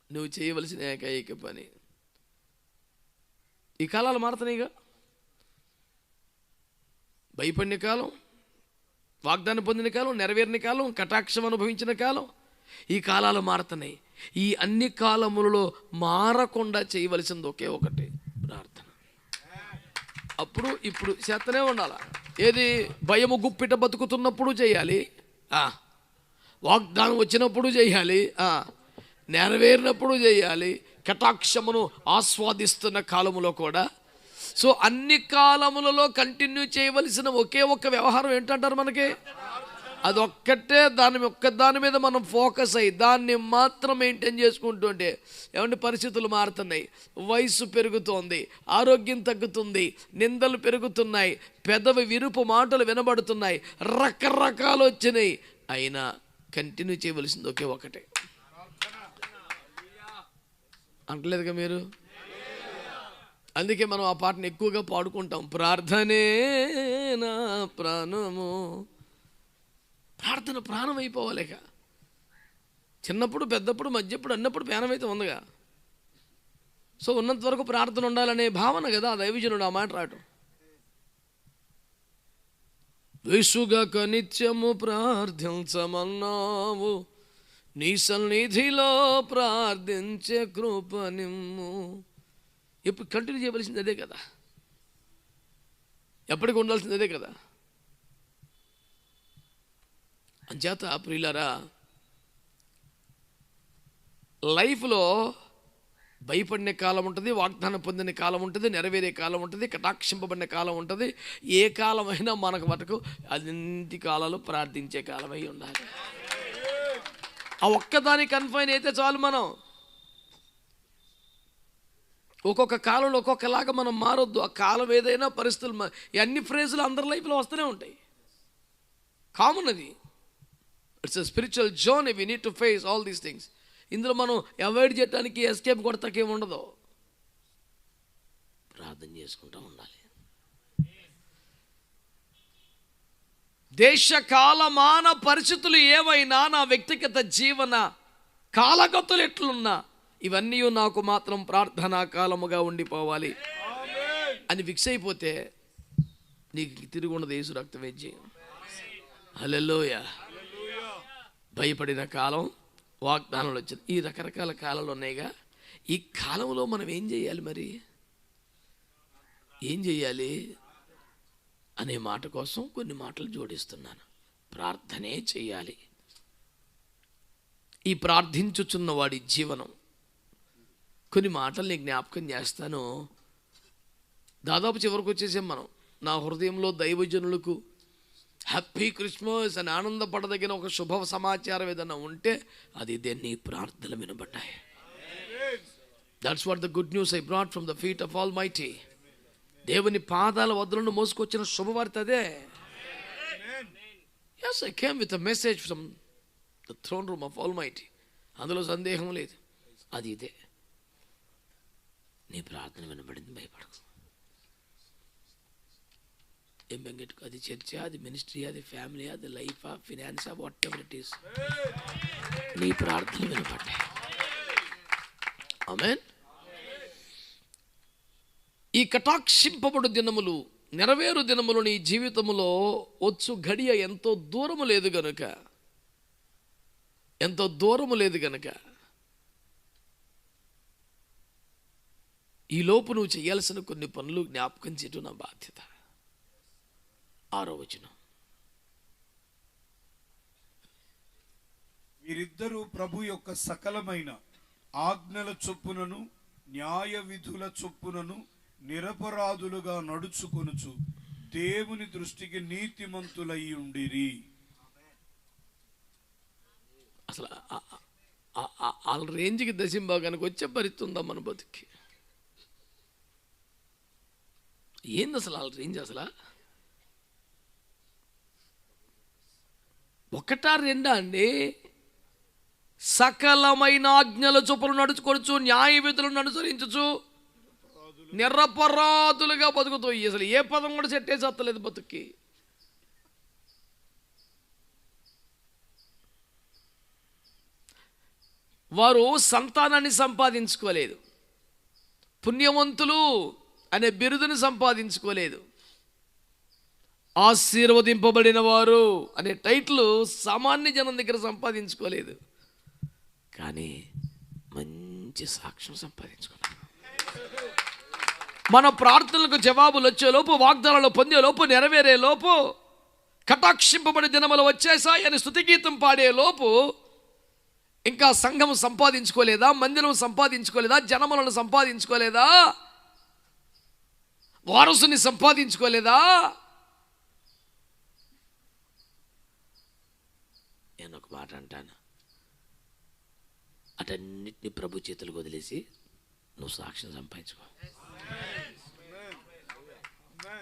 [SPEAKER 1] నువ్వు చేయవలసిన ఏకైక పని, ఈ కాలాలు మారుతున్నాయిగా. భయపడిన కాలం, వాగ్దానం పొందిన కాలం, నెరవేరిన కాలం, కటాక్షం అనుభవించిన కాలం, ఈ కాలాలు మారుతున్నాయి. ఈ అన్ని కాలములలో మారకుండా చేయవలసింది ఒకే ఒకటి, ప్రార్థన. అప్పుడు ఇప్పుడు చేతనే ఉండాల. ఏది? భయము గుప్పిట బతుకుతున్నప్పుడు చేయాలి, వాగ్దానం వచ్చినప్పుడు చేయాలి, నెరవేరినప్పుడు చేయాలి, కటాక్షమును ఆస్వాదిస్తున్న కాలములో కూడా. సో అన్ని కాలములలో కంటిన్యూ చేయవలసిన ఒకే ఒక్క వ్యవహారం ఏంటంటారు మనకి? అదొక్కటే. దాని మీద మనం ఫోకస్ అయ్యి దాన్ని మాత్రం మెయింటైన్ చేసుకుంటుంటే, ఏమంటే పరిస్థితులు మారుతున్నాయి, వయసు పెరుగుతోంది, ఆరోగ్యం తగ్గుతుంది, నిందలు పెరుగుతున్నాయి, పెదవి విరుపు మాటలు వినబడుతున్నాయి, రకరకాలు వచ్చినాయి. అయినా కంటిన్యూ చేయవలసింది ఒకే ఒకటే. అంటలేదుగా మీరు? అందుకే మనం ఆ పాటను ఎక్కువగా పాడుకుంటాం. ప్రార్థనే నా ప్రాణము. ప్రార్థన ప్రాణం అయిపోవాలిక. చిన్నప్పుడు, పెద్దప్పుడు, మధ్యప్పుడు, అన్నప్పుడు ప్రాణమైతే ఉందిగా. సో ఉన్నంత వరకు ప్రార్థన ఉండాలనే భావన కదా దైవజనుడు ఆ మాట రాయటం. విసుగక నిత్యము ప్రార్థించమన్నావు, నీ సన్నిధిలో ప్రార్థించే కృప నిమ్ము. ఎప్పుడు కంటిన్యూ చేయవలసింది అదే కదా, ఎప్పటికి ఉండాల్సింది అదే కదా. అంచేత ప్రియులారా, లైఫ్లో భయపడిన కాలం ఉంటుంది, వాగ్దానం పొందిన కాలం ఉంటుంది, నెరవేరే కాలం ఉంటుంది, కటాక్షింపబడిన కాలం ఉంటుంది. ఏ కాలమైనా మనకు మటుకు అన్నింటి కాలాలు ప్రార్థించే కాలమై ఉండాలి. ఆ ఒక్కదాని కన్ఫైన్ అయితే చాలు. మనం ఒక్కొక్క కాలంలో ఒక్కొక్కలాగా మనం మారొద్దు. ఆ కాలం ఏదైనా పరిస్థితులు, అన్ని ఫ్రేజులు అందరి లైఫ్లో వస్తూనే ఉంటాయి. కామన్ అది. It's a spiritual journey. We need to face all these things. ఇందులో మనం అవాయిడ్ చేయడానికి, ఎస్కేప్ కొడతాకేం ఉండదు. ప్రార్థన చేసుకుంటూ ఉండాలి. దేశ కాలమాన పరిస్థితులు ఏవైనా, నా వ్యక్తిగత జీవన కాలగతులు ఎట్లున్నా, ఇవన్నీ నాకు మాత్రం ప్రార్థనా కాలముగా ఉండిపోవాలి అని ఫిక్స్ అయిపోతే నీకు తిరిగి ఉండదు. యేసు రక్తం వేచి. హల్లెలూయా. భయపడిన కాలం, వాగ్దానాలు వచ్చింది. ఈ రకరకాల కాలాలు ఉన్నాయిగా. ఈ కాలంలో మనం ఏం చేయాలి? మరి ఏం చేయాలి అనే మాట కోసం కొన్ని మాటలు జోడిస్తున్నాను. ప్రార్థనే చేయాలి. ఈ ప్రార్థించుచున్న వాడి జీవనం, కొన్ని మాటలు నేను జ్ఞాపకం చేస్తాను. దాదాపు చివరికి వచ్చేసాం మనం. నా హృదయంలో దైవజనులకు హ్యాపీ క్రిస్మస్ అని ఆనందపడదగిన ఒక శుభ సమాచారం ఏదైనా ఉంటే అది ఇదే, నీ ప్రార్థనలు వినబడ్డాయి. That's what the good news I brought from the feet of almighty. దేవుని పాదాల వద్ద నుండి మోసుకొచ్చిన శుభవార్త అదే. yes, I came with a message from the throne room of Almighty. అందులో సందేహం లేదు. అది ఇదే, నీ ప్రార్థన వినబడింది, భయపడకు. ఏం బెంగెట్టుకో. అది చర్చ, అది మినిస్ట్రీ, అది ఫ్యామిలీ, అది లైఫా, ఫినాన్సా, వాట్ ఎవర్ ఇట్ ఈస్, నీ ప్రార్థన వినపడ్డాయి. ఆమేన్. ఈ కటాక్షింపబడు దినములు, నెరవేరు దినములు నీ జీవితంలో వచ్చు గడియ ఎంతో దూరము లేదు గనుక, ఎంతో దూరము లేదు గనుక ఈ లోపు నువ్వు చేయాల్సిన కొన్ని పనులు జ్ఞాపకం చేయటం నా బాధ్యత. 6వ వచనం.
[SPEAKER 2] వీరిద్దరూ ప్రభు యొక్క సకలమైన ఆజ్ఞల చొప్పునను న్యాయ విధుల చొప్పునను నిరపరాధులుగా నడుచుకొనుచు దేవుని దృష్టికి నీతిమంతులై ఉండిరి.
[SPEAKER 1] అసలు వాళ్ళ రేంజ్కి దశింభాగానికి వచ్చే పరిస్థితి ఉందా మన బతుకి? ఏంది అసలు వాళ్ళ రేంజ్? అసలు ఒకటా రెండా అండి? సకలమైన ఆజ్ఞల చొప్పులు నడుచుకొనుచు న్యాయ విధులను అనుసరించుచు నిరపరాధులుగా బతుకుతూ. అసలు ఏ పదం కూడా సెట్ చేసి వస్తలేదు బతుక్కి. వారు సంతానాన్ని సంపాదించుకోలేదు, పుణ్యవంతులు అనే బిరుదుని సంపాదించుకోలేదు, ఆశీర్వదింపబడిన వారు అనే టైటిల్ సామాన్య జనం దగ్గర సంపాదించుకోలేదు. కానీ మంచి సాక్ష్యం సంపాదించుకున్నారు. మన ప్రార్థనలకు జవాబులు వచ్చేలోపు, వాగ్దానాలు పొందేలోపు, నెరవేరే లోపు, కటాక్షింపబడి దినములు వచ్చేసాయి అని స్తుతిగీతం పాడే లోపు ఇంకా సంఘం సంపాదించుకోలేదా? మందిరం సంపాదించుకోలేదా? జనములను సంపాదించుకోలేదా? వారసుని సంపాదించుకోలేదా? నేను ఒక మాట అంటాను, అటన్నిటిని ప్రభు చేతులకు వదిలేసి నువ్వు సాక్ష్యం సంపాదించుకో.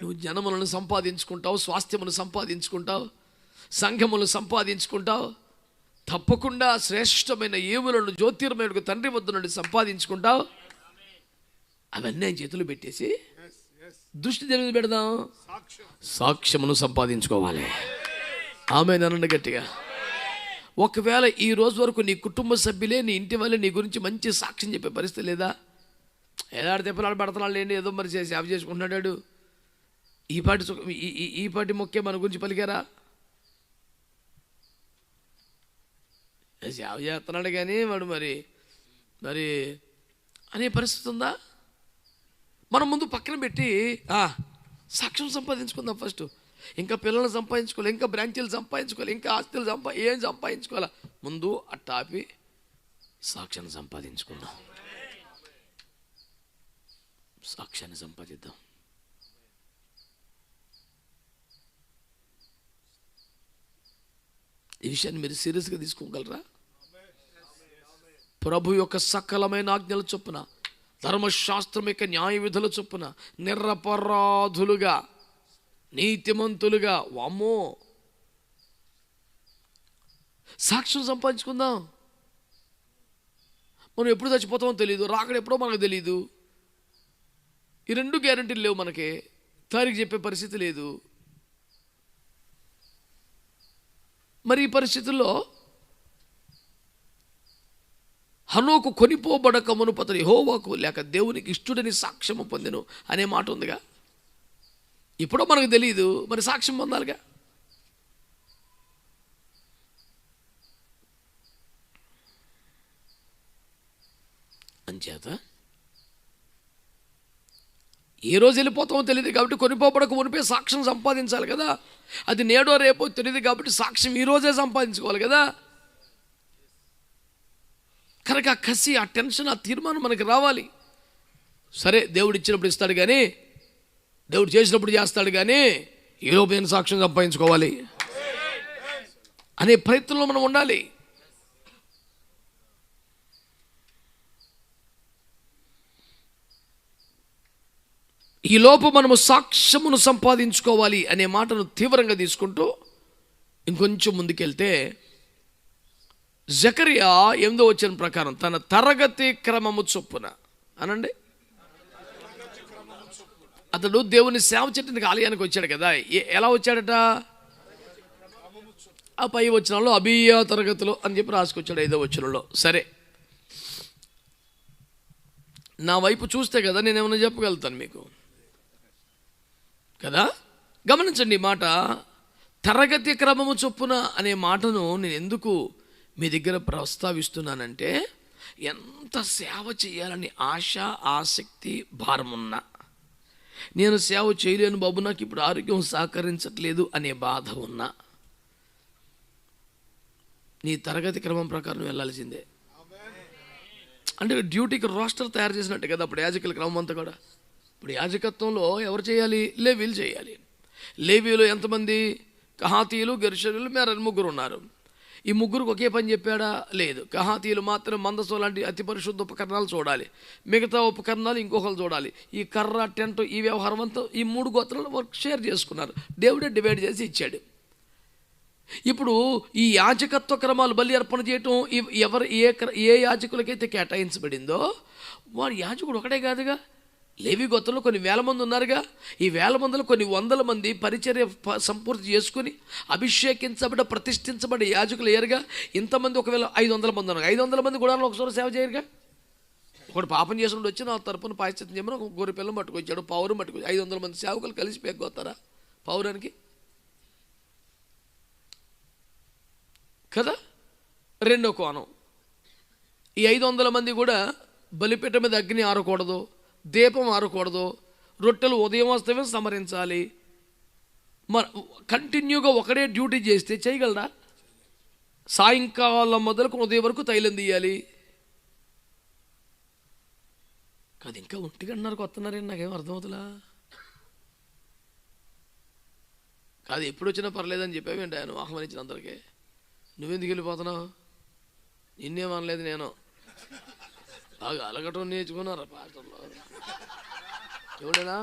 [SPEAKER 1] నువ్వు జనములను సంపాదించుకుంటావు, స్వాస్థ్యమును సంపాదించుకుంటావు, సంఘమును సంపాదించుకుంటావు, తప్పకుండా శ్రేష్టమైన ఏవులను జ్యోతిర్మయుడికి తండ్రి వద్ద నుండి సంపాదించుకుంటావు. అవన్నీ ఆయన చేతులు పెట్టేసి దృష్టి దేని మీద పెడదాం? సాక్ష్యమును సంపాదించుకోవాలి. ఆమేన్ గట్టిగా. ఒకవేళ ఈ రోజు వరకు నీ కుటుంబ సభ్యులే, నీ ఇంటి వాళ్ళే నీ గురించి మంచి సాక్ష్యం చెప్పే పరిస్థితి లేదా? ఏదాడు తెప్పలాడు పడుతున్నాడు లేండి, ఏదో మరి చేసి సేవ చేసుకుంటున్నాడు, ఈ పాటి మొక్కే మన గురించి పలికారా? సేవ చేస్తున్నాడు కానీ వాడు మరి అనే పరిస్థితి ఉందా? మనం ముందు పక్కన పెట్టి సాక్ష్యం సంపాదించుకుందాం ఫస్ట్. ఇంకా పిల్లల్ని సంపాదించుకోవాలి, ఇంకా బ్రాంచీలు సంపాదించుకోవాలి, ఇంకా ఆస్తులు ఏం సంపాదించుకోవాలా? ముందు అట్టాపి సాక్ష్యాన్ని సంపాదించుకుందాం. సాక్ష్యాన్ని సంపాదిద్దాం. ఈ విషయాన్ని మీరు సీరియస్గా తీసుకోగలరా? ప్రభు యొక్క సకలమైన ఆజ్ఞల చొప్పున, ధర్మశాస్త్రం యొక్క న్యాయ విధుల చొప్పున నిరపరాధులుగా, నీతిమంతులుగా, వామ్మో సాక్ష్యం సంపాదించుకుందాం. మనం ఎప్పుడు చచ్చిపోతామో తెలియదు, రాకడ ఎప్పుడో మనకు తెలియదు. ఈ రెండు గ్యారెంటీలు లేవు మనకి. తారీఖు చెప్పే పరిస్థితి లేదు. మరి ఈ పరిస్థితుల్లో హనోకు కొనిపోబడక మునుపతని యెహోవాకు లేక దేవునికి ఇష్టుడని సాక్ష్యము పొందెను అనే మాట ఉందిగా. ఇప్పుడో మనకు తెలియదు, మరి సాక్ష్యం పొందాలిగా. అంచేత ఏ రోజు వెళ్ళిపోతామో తెలియదు కాబట్టి కొనిపోబడక మునిపే సాక్ష్యం సంపాదించాలి కదా. అది నేడో రేపో తెలియదు కాబట్టి సాక్ష్యం ఈరోజే సంపాదించుకోవాలి కదా. కనుక ఆ కసి, ఆ టెన్షన్, ఆ తీర్మానం మనకి రావాలి. సరే, దేవుడు ఇచ్చినప్పుడు ఇస్తాడు కానీ, దేవుడు చేసినప్పుడు చేస్తాడు కానీ, ఈరోజు నేను సాక్ష్యం సంపాదించుకోవాలి అనే ప్రయత్నంలో మనం ఉండాలి. ఈ లోపు మనము సాక్ష్యమును సంపాదించుకోవాలి అనే మాటను తీవ్రంగా తీసుకుంటూ ఇంకొంచెం ముందుకెళ్తే, జకరియా 8వ వచనం ప్రకారం తన తరగతి క్రమము చొప్పున అనండి, అతడు దేవుని సేవ చేయడానికి ఆలయానికి వచ్చాడు కదా. ఎలా వచ్చాడట? ఆ పై వచనంలో అబీయా తరగతిలో అని చెప్పి రాసుకొచ్చాడు 5వ వచనంలో. సరే, నా వైపు చూస్తే కదా నేనేమన్నా చెప్పగలుగుతాను మీకు కదా. గమనించండి ఈ మాట, తరగతి క్రమము చొప్పున అనే మాటను నేను ఎందుకు మీ దగ్గర ప్రస్తావిస్తున్నానంటే, ఎంత సేవ చేయాలని ఆశ, ఆసక్తి, భారం ఉన్నా, నేను సేవ చేయలేను బాబు, నాకు ఇప్పుడు ఆరోగ్యం సహకరించట్లేదు అనే బాధ ఉన్నా, నీ తరగతి క్రమం ప్రకారం వెళ్ళాల్సిందే. అంటే డ్యూటీకి రోస్టర్ తయారు చేసినట్టే కదా అప్పుడు యాజకుల క్రమం అంతా కూడా. ఇప్పుడు యాజకత్వంలో ఎవరు చేయాలి? లేవీలు చేయాలి. లేవీలు ఎంతమంది? కహాతీయులు, గెర్షోనులు, మెరారి ముగ్గురు ఉన్నారు. ఈ ముగ్గురికి ఒకే పని చెప్పాడా? లేదు. కహాతీయులు మాత్రం మందసం లాంటి అతి పరిశుద్ధ ఉపకరణాలు చూడాలి, మిగతా ఉపకరణాలు ఇంకొకరు చూడాలి. ఈ కర్ర, టెంట్, ఈ వ్యవహారం అంతా ఈ 3 గోత్రాలు వర్క్ షేర్ చేసుకున్నారు. దేవుడే డివైడ్ చేసి ఇచ్చాడు. ఇప్పుడు ఈ యాజకత్వ క్రమాలు, బలి అర్పణ చేయటం ఎవరు ఏ యాజకులకైతే కేటాయించబడిందో వాడు యాజకుడు ఒకటే కాదుగా. లేవి గోత్రంలో కొన్ని వేల మంది ఉన్నారుగా. ఈ వేల మందిలో కొన్ని వందల మంది పరిచర్య సంపూర్తి చేసుకుని అభిషేకించబడ్డ, ప్రతిష్ఠించబడ్డ యాజకులు అయ్యారుగా. ఇంతమంది ఒకవేళ 500 మంది ఉన్నారు, 500 మంది కూడా ఒకసారి సేవ చేయరుగా. ఒకటి పాపం చేసినప్పుడు వచ్చి నా తరపున పాశ్చాత్యం చేయమని ఒక గొర్రె పిల్లని పట్టుకొచ్చాడు, పౌరం పట్టుకొచ్చి 500 మంది సేవకులు కలిసి పెగ్గొస్తారా పౌరానికి కదా. రెండో కోణం, ఈ 500 మంది కూడా బలిపీఠ మీద అగ్ని ఆరకూడదు, దీపం ఆరకూడదు, రొట్టెలు ఉదయం వస్తే సమరించాలి. కంటిన్యూగా ఒకడే డ్యూటీ చేస్తే చేయగలరా? సాయంకాలం మొదలుకు ఉదయం వరకు తైలం తీయాలి కాదు. ఇంకా 1 గంటన్నరకు వస్తున్నారని నాకేం అర్థమవుతుందా? కాదు, ఎప్పుడు వచ్చినా పర్లేదని చెప్పావేంటి ఆయన ఆహ్వానించిన అందరికీ? నువ్వెందుకు వెళ్ళిపోతున్నావు? నిన్నేమనలేదు నేను. బాగా అలగటం నేర్చుకున్నారా పాటల్లో? ఎవడేనా?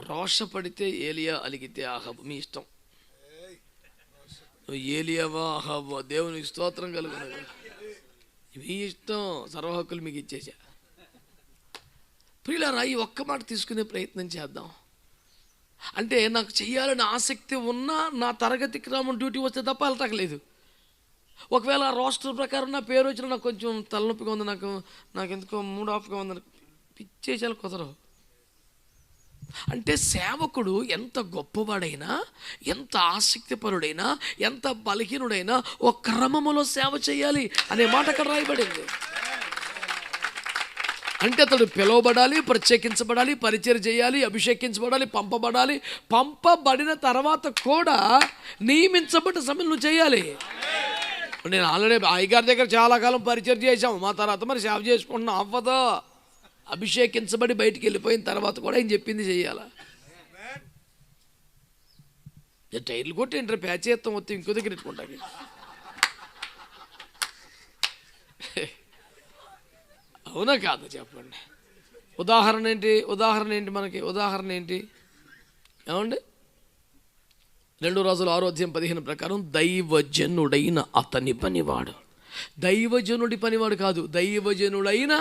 [SPEAKER 1] రోషపడితే ఏలియా, అలిగితే ఆహాబు, మీ ఇష్టం. నువ్వు ఏలియావా అహావా, దేవునికి స్తోత్రం కలుగును. మీ ఇష్టం, సర్వ హక్కులు మీకు ఇచ్చేసా. ప్రియులారా, ఈ ఒక్క మాట తీసుకునే ప్రయత్నం చేద్దాం. అంటే నాకు చెయ్యాలని ఆసక్తి ఉన్నా నా తరగతి క్రమం డ్యూటీ వస్తే తప్ప వెళ్ళటలేదు. ఒకవేళ ఆ రోస్టర్ ప్రకారం నా పేరు వచ్చినా నాకు కొంచెం తలనొప్పిగా ఉంది, నాకు ఎందుకో మూడ్ ఆఫ్గా ఉంది, పిచ్చేసాలు కుదరవు. అంటే సేవకుడు ఎంత గొప్పవాడైనా, ఎంత ఆసక్తిపరుడైనా, ఎంత బలహీనుడైనా ఒక క్రమములో సేవ చేయాలి అనే మాట అక్కడ రాయబడింది. అంటే అతడు పిలువబడాలి, ప్రత్యేకించబడాలి, పరిచయం చేయాలి, అభిషేకించబడాలి, పంపబడాలి. పంపబడిన తర్వాత కూడా నియమించబడ్డ సమయం నువ్వు చేయాలి. నేను ఆల్రెడీ అయ్యగారి దగ్గర చాలా కాలం పరిచయం చేశాము, మా తర్వాత మరి సేవ చేసుకుంటున్నా అవ్వదు. అభిషేకించబడి బయటికి వెళ్ళిపోయిన తర్వాత కూడా ఏం చెప్పింది చెయ్యాలా? టైర్లు కొట్టి ఏంటంటే ప్యాచ్ చేస్తాం, వస్తే ఇంకో దగ్గర పెట్టుకుంటాకి. అవునా కాదు చెప్పండి. ఉదాహరణ ఏంటి మనకి? ఉదాహరణ ఏంటి ఏమండి? 2 రాజులు 6:15 ప్రకారం దైవజనుడైన అతని పనివాడు. దైవజనుడి పనివాడు కాదు, దైవజనుడైన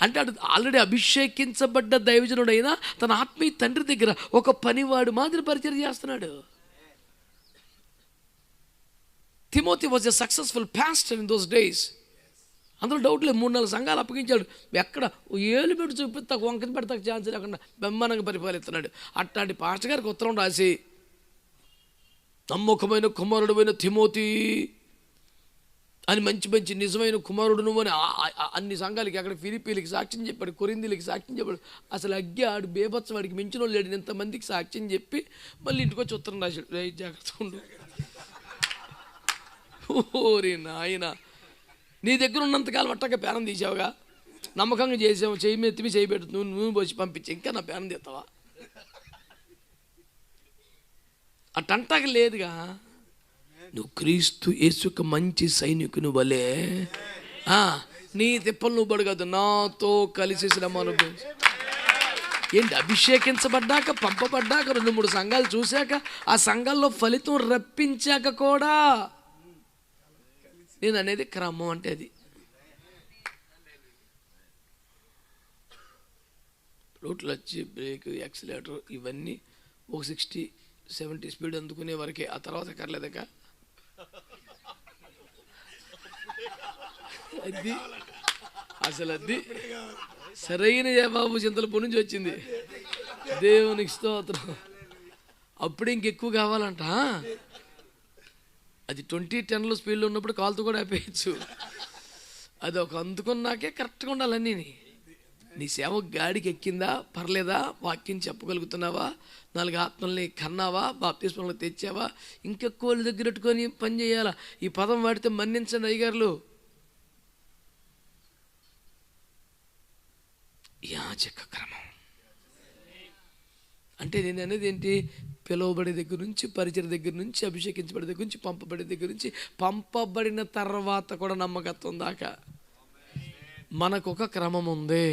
[SPEAKER 1] అంటే అటు ఆల్రెడీ అభిషేకించబడ్డ దైవజనుడైనా తన ఆత్మీయ తండ్రి దగ్గర ఒక పనివాడు మాదిరి పరిచయం చేస్తున్నాడు. Timothy was a successful pastor in those days. అందులో డౌట్ లేదు. 3-4 సంఘాలు అప్పగించాడు. ఎక్కడ ఏలు పెట్టి చూపిస్తా, వంకని పెడతా ఛాన్స్ లేకుండా బెమ్మానంగా పరిపాలిస్తున్నాడు. అట్లాంటి పాస్టర్ గారికి ఉత్తరం రాసి, నమ్మకమైన కుమారుడువైన తిమోతి అని, మంచి మంచి నిజమైన కుమారుడు నువ్వు అని అన్ని సంఘాలకి, అక్కడ ఫిలిప్పీలకి సాక్ష్యం చెప్పాడు, కొరింథీలకి సాక్ష్యం చెప్పాడు. అసలు ఆడు బేబత్సం, వాడికి మించిన వాళ్ళు లేడు. ఇంతమందికి సాక్ష్యం చెప్పి మళ్ళీ ఇంటికి వచ్చి ఉత్తరం రాశాడు, జాగ్రత్త ఉండు. ఓరి నాయన, నీ దగ్గర ఉన్నంతకాలం అట్టగా పేరం తీసావుగా, నమ్మకంగా చేసావు, చేయి మెత్తిమి చేయి పెట్టు, నువ్వు పోసి పంపించి ఇంకా నా పేరం తీస్తావా? అట్టంటాక లేదుగా. నువ్వు క్రీస్తు యేసు యొక్క మంచి సైనికుని వలే నీ తిప్పలు నువ్వు పడగదు, నాతో కలిసి శ్రమ అనుభవించు. ఏంటి? అభిషేకించబడ్డాక, పంపబడ్డాక, 2-3 సంఘాలు చూశాక, ఆ సంఘాల్లో ఫలితం రప్పించాక కూడా నేను అనేది క్రమం. అంటే అది రోడ్లు వచ్చి బ్రేక్, యాక్సిలేటర్ ఇవన్నీ ఒక 60-70 స్పీడ్ అందుకునే వరకే. ఆ తర్వాత కర్లేదక అది అసలు అది సరైన జవాబు చింతలపూడి నుంచి వచ్చింది. దేవునికి స్తోత్రం. అప్పుడు ఇంకెక్కువ కావాలంట. అది 20-10లో స్పీడ్లో ఉన్నప్పుడు కాలుతో కూడా ఆపేయచ్చు. అది ఒక అందుకున్నాకే కరెక్ట్గా ఉండాలన్నీ. నీ సేవ గాడికి ఎక్కిందా, పర్లేదా, వాక్యం చెప్పగలుగుతున్నావా, 4 ఆత్మల్ని కన్నావా, బాప్తిస్మలు తెచ్చావా, ఇంకెక్కువ వాళ్ళ దగ్గర పెట్టుకొని పని చేయాలా. ఈ పదం వాడితే మన్నించండి అయ్యగారులు. యాజక క్రమం అంటే నేను అనేది ఏంటి? పిలువబడే దగ్గర నుంచి, పరిచయ దగ్గర నుంచి, అభిషేకించబడే దగ్గర నుంచి, పంపబడే దగ్గర నుంచి, పంపబడిన తర్వాత కూడా నమ్మకత్వం దాకా మనకొక క్రమం ఉంది.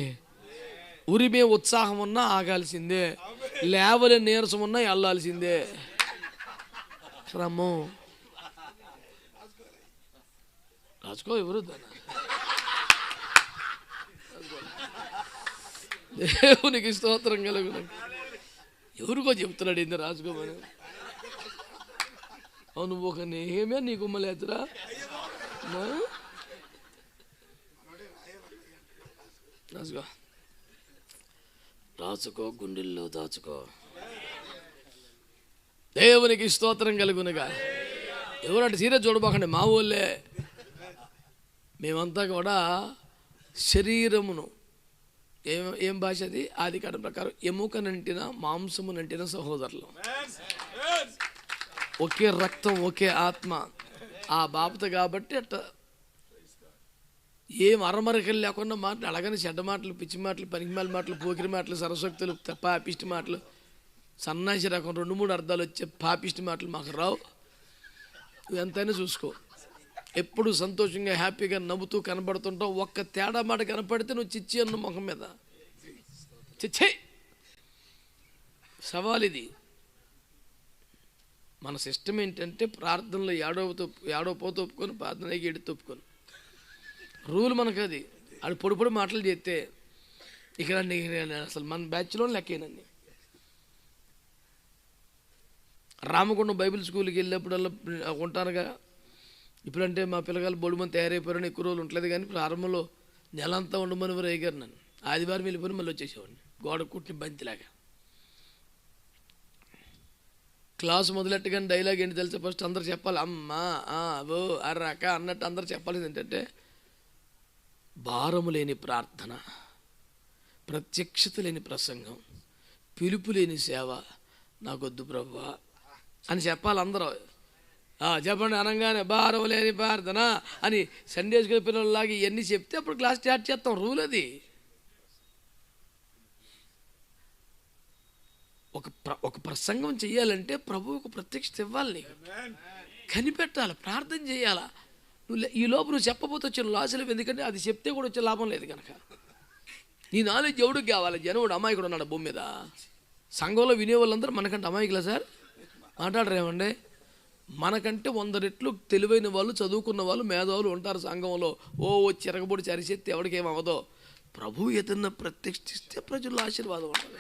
[SPEAKER 1] ఉరిమే ఉత్సాహం ఉన్నా ఆగాల్సిందే, లేవలే నీరసం ఉన్నా వెళ్ళాల్సిందే. క్రమం. రాజుకో ఎవరు దేవునికి స్తోత్రం కలుగును. ఎవరికో చెప్తున్నాడు ఏంది రాజుకోమని. అవును, ఒక నేమే నీ గుమ్మలేదురా. రాజుకో, రాచుకో, గుండెల్లో దాచుకో. దేవునికి స్తోత్రం కలుగునుగా. ఎవరంటే సీరియస్ చూడబోకండి, మా ఊళ్ళే. మేమంతా కూడా శరీరమును, ఏం భాష అది? ఆదికాండం ప్రకారం ఎముకనంటిన మాంసమునంటిన సహోదరులు, ఒకే రక్తం, ఒకే ఆత్మ, ఆ బాపత. కాబట్టి అట్ట ఏం అరమరకలు లేకుండా మాటలు, అలాగని చెడ్డ మాటలు, పిచ్చి మాటలు, పనికిమాల మాటలు, పోకిరి మాటలు, సరస్వక్తులు, పాపిష్టి మాటలు, సన్నాసి రకం 2-3 అర్థాలు వచ్చే పాపిష్టి మాటలు మాకు రావు. నువ్వు ఎంతైనా చూసుకో. ఎప్పుడు సంతోషంగా, హ్యాపీగా, నవ్వుతూ కనబడుతుంటావు. ఒక్క తేడా మాట కనపడితే నువ్వు చిచ్చి అన్న ముఖం మీద చిచ్చే సవాల్ ఇది. మన సిస్టమ్ ఏంటంటే ప్రార్థనలో ఏడవ పోత ఒప్పుకొని ప్రార్థనకి ఎడితే ఒప్పుకొని రూల్ మనకు అది. అది పొడి మాటలు చేస్తే ఇక అసలు మన బ్యాచ్లో లెక్కేనండి. రామగుండం బైబిల్ స్కూల్కి వెళ్ళినప్పుడల్లా ఉంటానుగా. ఇప్పుడంటే మా పిల్లగాళ్ళు బొడుమని తయారైపోయారని ఎక్కువ రోజులు ఉండలేదు, కానీ ప్రారంభంలో నెలంతా ఉండమని ఎవరు అయ్యారు నన్ను. ఆదివారం వెళ్ళిపోయి మళ్ళీ వచ్చేసేవాడిని గోడ కుట్టిన బంతిలాగా. క్లాసు మొదలెట్టగానే డైలాగ్ ఏంటి తెలిసే, ఫస్ట్ అందరు చెప్పాలి అమ్మా ఓ అర్రాక అన్నట్టు అందరు చెప్పాలి. ఏంటంటే భారము లేని ప్రార్థన, ప్రత్యక్షత లేని ప్రసంగం, పిలుపు లేని సేవ నాకొద్దు ప్రభువా అని చెప్పాలి అందరూ. చెప్పండి అనగానే భారం లేని ప్రార్థన అని సండే స్కూల్ పిల్లలలాగా ఇవన్నీ చెప్తే అప్పుడు క్లాస్ స్టార్ట్ చేస్తాం. రూల్ అది. ఒక ప్రసంగం చేయాలంటే ప్రభు ఒక ప్రత్యక్షత ఇవ్వాలి, నీకు కనిపెట్టాలి, ప్రార్థన చేయాలా. ఈ లోపు నువ్వు చెప్పబోతే వచ్చిన లాసులు, ఎందుకంటే అది చెప్తే కూడా వచ్చే లాభం లేదు కనుక. నీ నాలెడ్జ్ ఎవడికి కావాలి? జనవుడు అమాయకుడు ఉన్నాడు భూమి మీద. సంఘంలో వినేవాళ్ళందరూ మనకంటే అమాయకులా సార్? మాట్లాడరేమండి? మనకంటే 100 రెట్లు తెలివైన వాళ్ళు, చదువుకున్న వాళ్ళు, మేధావులు ఉంటారు సంఘంలో. వచ్చి ఎరగబొడి చరిచేస్తే ఎవరికేమవదో. ప్రభువు ఏదన్నా ప్రత్యక్షిస్తే ప్రజల్లో ఆశీర్వాదం ఉంటుంది.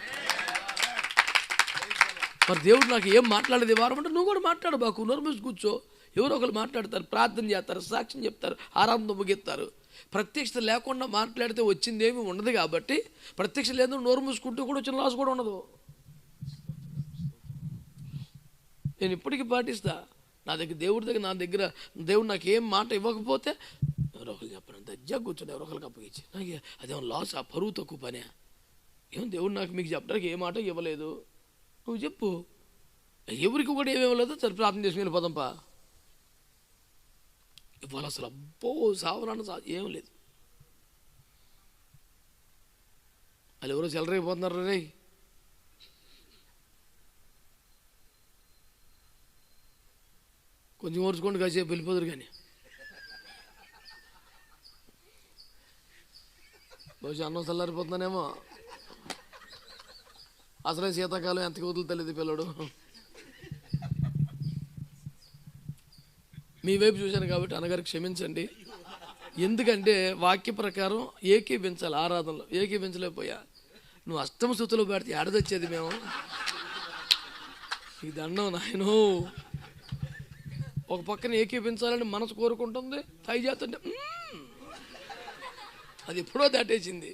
[SPEAKER 1] మరి దేవుడు నాకు ఏం మాట్లాడేది వారం అంటే, నువ్వు కూడా మాట్లాడు బాకు, నోర్మూసి కూర్చో. ఎవరో ఒకరు మాట్లాడతారు, ప్రార్థన చేస్తారు, సాక్ష్యం చెప్తారు, ఆరాధన ముగిస్తారు. ప్రత్యక్షత లేకుండా మాట్లాడితే వచ్చిందేమీ ఉండదు. కాబట్టి ప్రత్యక్షత లేదు నోరు మూసుకుంటూ కూడా వచ్చిన లాస్ కూడా ఉండదు. నేను ఇప్పటికీ పాటిస్తా. నా దగ్గర దేవుడు నాకు ఏం మాట ఇవ్వకపోతే ఎవరో ఒకరు చెప్పను, దజ్జా కూర్చొని ఎవరో ఒకరికి అప్పగించి, నాకు అదేమో లాస్, ఆ పరువు తక్కువ పనే. ఏం దేవుడు నాకు మీకు చెప్పడానికి ఏ మాట ఇవ్వలేదు, నువ్వు చెప్పు. ఎవరికి కూడా ఏమి ఇవ్వలేదో సరే ప్రార్థన చేసి వెళ్ళిపోదాంపా. ఇవాళ అసలు అబ్బో సావరాన ఏం లేదు. వాళ్ళు ఎవరో చెలరైపోతున్నారు. రే కొంచెం ఓర్చుకోండి, కాసేపు వెళ్ళిపోదురు. కానీ బహుశా అన్నం చల్లారిపోతున్నానేమో. అసలే శీతాకాలం ఎంత వదులుతలేదు పిల్లడు. మీ వైపు చూశాను కాబట్టి అన్నగారికి క్షమించండి. ఎందుకంటే వాక్య ప్రకారం ఏకీపించాలి, ఆరాధనలో ఏకీపించలేకపోయా. నువ్వు అష్టమ స్థుతిలో పెడితే ఏడదొచ్చేది మేము. ఈ దండం నాయనో. ఒక పక్కన ఏకీపించాలని మనసు కోరుకుంటుంది, ట్రై చేస్తుంటే అది ఎప్పుడో దాటేసింది.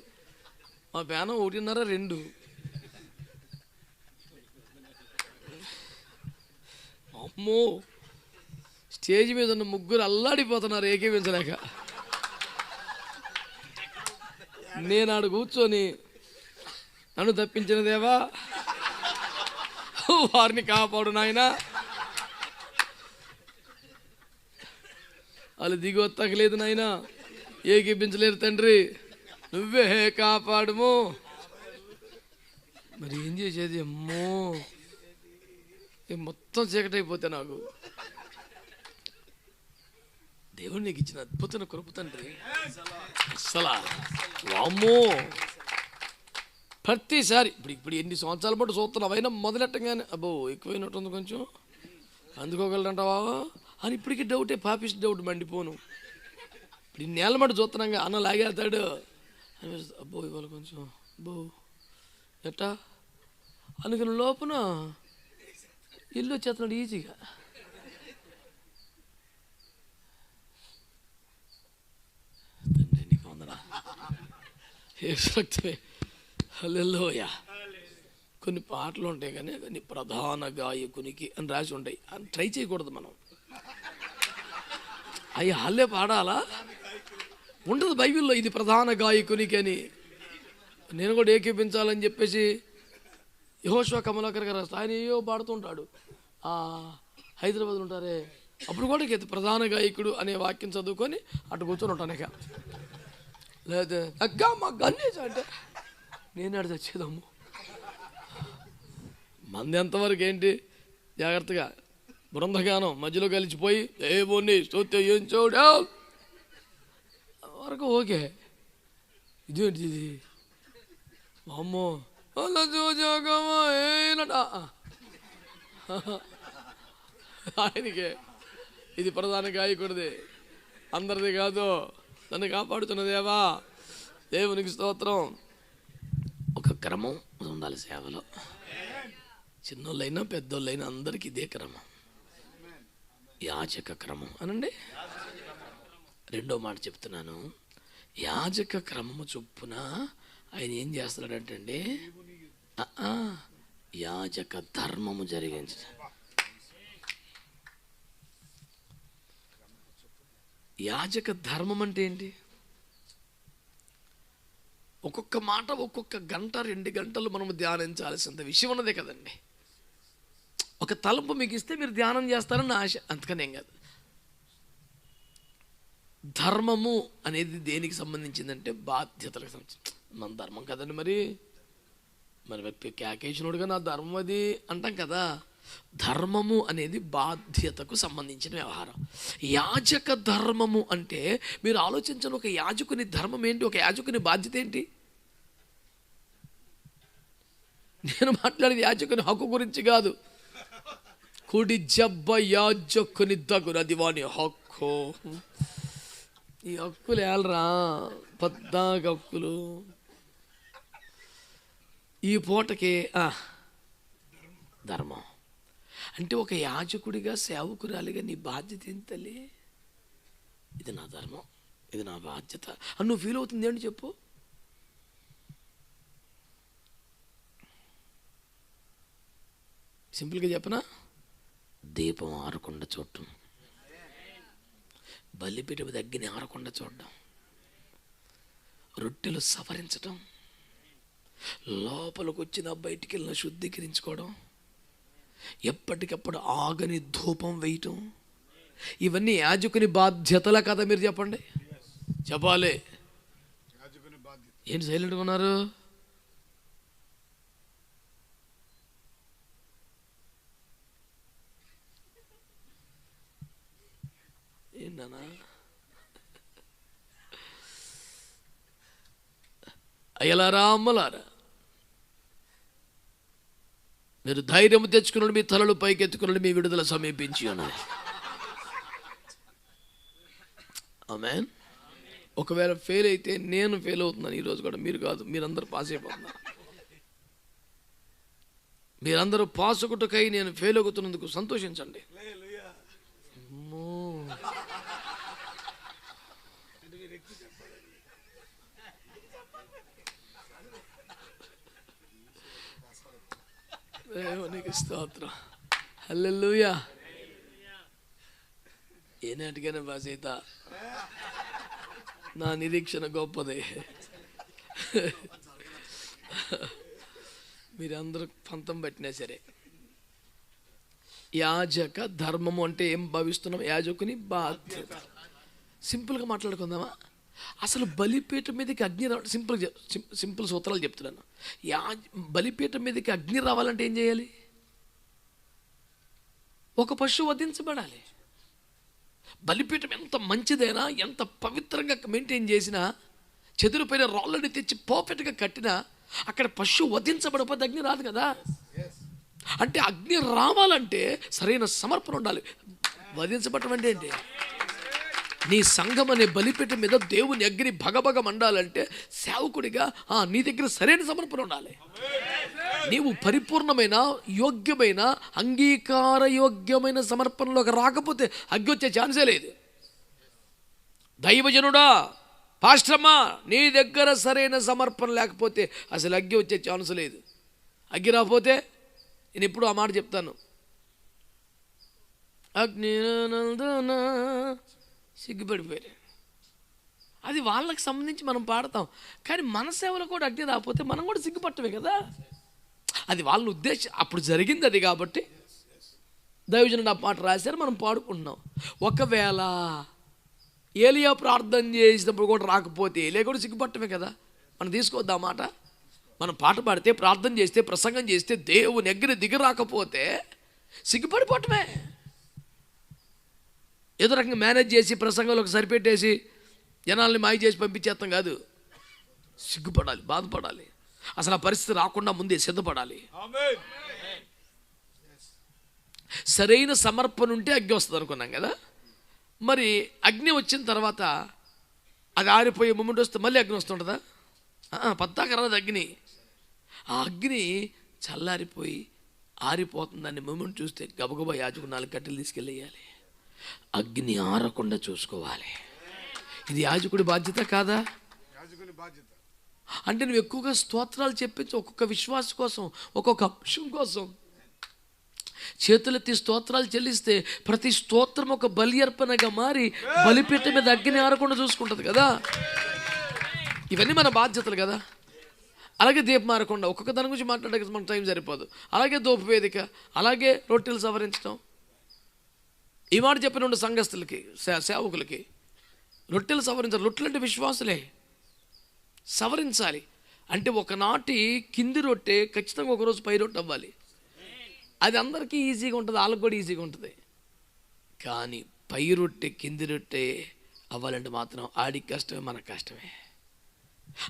[SPEAKER 1] మా ప్యానం 1:30-2. అమ్మో, స్టేజ్ మీద ఉన్న ముగ్గురు అల్లాడిపోతున్నారు ఏకీపించలేక. నేను ఆడు కూర్చొని, నన్ను తప్పించిన దేవా వారిని కాపాడు నాయనా, వాళ్ళు దిగొత్తకలేదు నాయనా, ఏకీపించలేరు తండ్రి, నువ్వే కాపాడుము. మరి ఏం చేసేది? అమ్మో, మొత్తం చీకటి అయిపోతే నాకు. దేవుడు నీకు ఇచ్చిన అద్భుతమైన కృప తండ్రి. అసలా వామ్మో, ప్రతిసారి ఇప్పుడు ఎన్ని సంవత్సరాల పాటు చూస్తున్నావు, అయినా మొదలెట్టగానే అబ్బో ఎక్కువైనట్టుంది కొంచెం, అందుకోగలరంటావా అని ఇప్పటికీ డౌటే, పాపిస్ట్ డౌట్ మండిపోను. ఇప్పుడు ఇన్నేళ్ళ మటు చూస్తున్నాగా అన్న లాగేస్తాడు అనిపిస్తుంది. అబ్బో ఇవాళ కొంచెం అబ్బో ఎట్టా అనుకున్న లోపల ఇల్లు వచ్చేస్తున్నాడు ఈజీగా. తండ్రి నీకు వందనా, ఏ హల్లెలూయా. కొన్ని పాటలు ఉంటాయి కానీ కొన్ని ప్రధాన గాయకునికి అని రాసి ఉంటాయి, అని ట్రై చేయకూడదు మనం. అవి హల్లే పాడాలా ఉండదు బైబిల్లో, ఇది ప్రధాన గాయకునికి అని. నేను కూడా ఏకీపించాలని చెప్పేసి యెహోషువ కమలాకర్ గారు రాస్తా, ఆయన ఏయో పాడుతుంటాడు. హైదరాబాద్లో ఉంటారే, అప్పుడు కూడా ప్రధాన గాయకుడు అనే వాక్యం చదువుకొని అటు కూర్చొని ఉంటాను. ఇక లేదా అగ్గా మా గన్నేసి అంటే నేను అడిగి వచ్చేదమ్ము. మంది ఎంతవరకు ఏంటి జాగ్రత్తగా బృందగానం మధ్యలో కలిసిపోయి ఏమోని స్తోత్రం ఏం చూడా వరకు ఓకే. ఇదేంటి ఇది అమ్మో అలా చూసాకమా ఏనట ఆయనకే. ఇది ప్రధాన గాయకుడిది, అందరిది కాదు. నన్ను కాపాడుతున్న దేవా, దేవునికి స్తోత్రం. ఒక క్రమం ఉండాలి సేవలో. చిన్నోళ్ళైనా పెద్దోళ్ళైనా అందరికీ ఇదే క్రమం, యాజక క్రమం అనండి. రెండో మాట చెప్తున్నాను, యాజక క్రమము చొప్పున ఆయన ఏం చేస్తున్నాడంటే యాజక ధర్మము జరిగించ. యాజక ధర్మం అంటే ఏంటి? ఒక్కొక్క మాట ఒక్కొక్క గంట 2 గంటలు మనం ధ్యానించాల్సినంత విషయం ఉన్నదే కదండి. ఒక తలంపు మీకు ఇస్తే మీరు ధ్యానం చేస్తారని ఆశ, అంతకనేం కాదు. ధర్మము అనేది దేనికి సంబంధించిందంటే బాధ్యతలకు సంబంధించి. మన ధర్మం కదండి మరి వ్యక్తి క్యాకేసినోడుగా నా ధర్మం అది అంటాం కదా. ధర్మము అనేది బాధ్యతకు సంబంధించిన వ్యవహారం. యాజక ధర్మము అంటే మీరు ఆలోచించండి, ఒక యాజకుని ధర్మం ఏంటి, ఒక యాజకుని బాధ్యత ఏంటి? నేను మాట్లాడేది యాజకుని హక్కు గురించి కాదు. కుడి జబ్బ యాజకుని దగ్గర అది వాని హక్కు. ఈ హక్కులు ఏలరా, పద్దాక హక్కులు. ఈ పూటకి ధర్మం అంటే ఒక యాజకుడిగా సేవకురాలిగా నీ బాధ్యత ఏంటి తల్లి? ఇది నా ధర్మం, ఇది నా బాధ్యత అని నువ్వు ఫీల్ అవుతుంది ఏంటి చెప్పు. సింపుల్గా చెప్పనా, దీపం ఆరకుండా చూడటం, బలిపీఠం దగ్గర ఆరకుండా చూడడం, రొట్టెలు సవరించటం, లోపలికి వచ్చిన బయటికి వెళ్ళిన శుద్ధీకరించుకోవడం, ఎప్పటికప్పుడు ఆగని ధూపం వేయటం, ఇవన్నీ యాజకుని బాధ్యతల కదా. మీరు చెప్పండి, చెప్పాలి. ఏంటి సైలెంట్గా ఉన్నారు? ఏంటన్నా అయ్యలారా అమ్మలారా, మీరు ధైర్యం తెచ్చుకున్నాడు, మీ తలలు పైకెత్తుకున్నాడు, మీ విడుదల సమీపించి ఉన్నది. ఆమేన్. ఒకవేళ ఫెయిల్ అయితే నేను ఫెయిల్ అవుతున్నాను ఈరోజు కూడా, మీరు కాదు. మీరందరూ పాస్ అయిపోతున్నారు. మీరందరూ పాస్ ఒకటికై నేను ఫెయిల్ అవుతున్నందుకు సంతోషించండి. దేవునికి స్తోత్రం, హల్లెలూయా. ఏనాటికైనా బాసైత నా నిరీక్షణ గొప్పదే. మీరందరూ పంతం పట్టినా సరే, యాజక ధర్మము అంటే ఏం భావిస్తున్నాం? యాజకుని బాధ్యత. సింపుల్గా మాట్లాడుకుందామా? అసలు బలిపీఠం మీదకి అగ్ని రావాలి. సింపుల్ సూత్రాలు చెప్తున్నాను. బలిపీఠం మీదకి అగ్ని రావాలంటే ఏం చేయాలి? ఒక పశువు వధించబడాలి. బలిపీఠం ఎంత మంచిదైనా, ఎంత పవిత్రంగా మెయింటైన్ చేసినా, చెదురుపైన రాళ్ళని తెచ్చి పర్ఫెక్ట్గా కట్టినా, అక్కడ పశువు వధించబడకపోతే అగ్ని రాదు కదా. అంటే అగ్ని రావాలంటే సరైన సమర్పణ ఉండాలి. వధించబడటం అంటే ఏంటి? నీ సంఘం అనే బలిపీఠం మీద దేవుని అగ్ని భగభగ మండాలంటే సేవకుడిగా నీ దగ్గర సరైన సమర్పణ ఉండాలి. నీవు పరిపూర్ణమైన, యోగ్యమైన, అంగీకార యోగ్యమైన సమర్పణలోకి రాకపోతే అగ్గి వచ్చే ఛాన్సే లేదు. దైవజనుడా, పాస్టమ్మా, నీ దగ్గర సరైన సమర్పణ లేకపోతే అసలు అగ్గి వచ్చే ఛాన్స్ లేదు. అగ్గి రాకపోతే నేను ఎప్పుడు ఆ మాట చెప్తాను, అగ్ని సిగ్గుపడిపోయారు. అది వాళ్ళకి సంబంధించి మనం పాడతాం, కానీ మన సేవలో కూడా అగ్ని రాకపోతే మనం కూడా సిగ్గుపట్టమే కదా. అది వాళ్ళ ఉద్దేశం, అప్పుడు జరిగింది అది. కాబట్టి దైవజనుడు ఆ పాట రాశారు, మనం పాడుకుంటున్నాం. ఒకవేళ ఏలియా ప్రార్థన చేసినప్పుడు కూడా రాకపోతే ఏలియా కూడా సిగ్గుపట్టమే కదా. మనం తీసుకోవద్దా మాట? మనం పాట పాడితే, ప్రార్థన చేస్తే, ప్రసంగం చేస్తే దేవుని అగ్ని దిగి రాకపోతే సిగ్గుపడిపోవటమే. ఏదో రకంగా మేనేజ్ చేసి ప్రసంగంలోకి సరిపెట్టేసి జనాల్ని మాయ చేసి పంపించేస్తాం కాదు. సిగ్గుపడాలి, బాధపడాలి. అసలు ఆ పరిస్థితి రాకుండా ముందే సిద్ధపడాలి. సరైన సమర్పణ ఉంటే అగ్ని వస్తుంది అనుకున్నాం కదా. మరి అగ్ని వచ్చిన తర్వాత అది ఆరిపోయే మూమెంట్ వస్తే మళ్ళీ అగ్ని వస్తుంటుందా? పద్దాక రాదు అగ్ని. ఆ అగ్ని చల్లారిపోయి ఆరిపోతుందని మూమెంట్ చూస్తే గబగబా యాజకుడు 4 కట్టెలు తీసుకెళ్ళేయాలి. అగ్ని ఆరకుండా చూసుకోవాలి. ఇది యాజకుడి బాధ్యత కాదా? అంటే నువ్వు ఎక్కువగా స్తోత్రాలు చెప్పించి ఒక్కొక్క విశ్వాస కోసం, ఒక్కొక్క అంశం కోసం చేతులెత్తి స్తోత్రాలు చెల్లిస్తే ప్రతి స్తోత్రం ఒక బలి అర్పణగా మారి బలిపీఠ మీద అగ్ని ఆరకుండా చూసుకుంటుంది కదా. ఇవన్నీ మన బాధ్యతలు కదా. అలాగే దీపం మారకుండా ఒక్కొక్క దాని గురించి మాట్లాడక మన టైం సరిపోదు. అలాగే దోపు వేదిక, అలాగే రొట్టెలు సవరించడం. ఈ మాట చెప్పిన సంఘస్థులకి, సేవకులకి రొట్టెలు సవరించాలి. రొట్టెలు అంటే విశ్వాసులే, సవరించాలి. అంటే ఒకనాటి కింది రొట్టె ఖచ్చితంగా ఒకరోజు పై రొట్టె అవ్వాలి. అది అందరికీ ఈజీగా ఉంటుంది, వాళ్ళకి కూడా ఈజీగా ఉంటుంది. కానీ పై రొట్టె కింది రొట్టె అవ్వాలంటే మాత్రం ఆడికి కష్టమే, మనకు కష్టమే.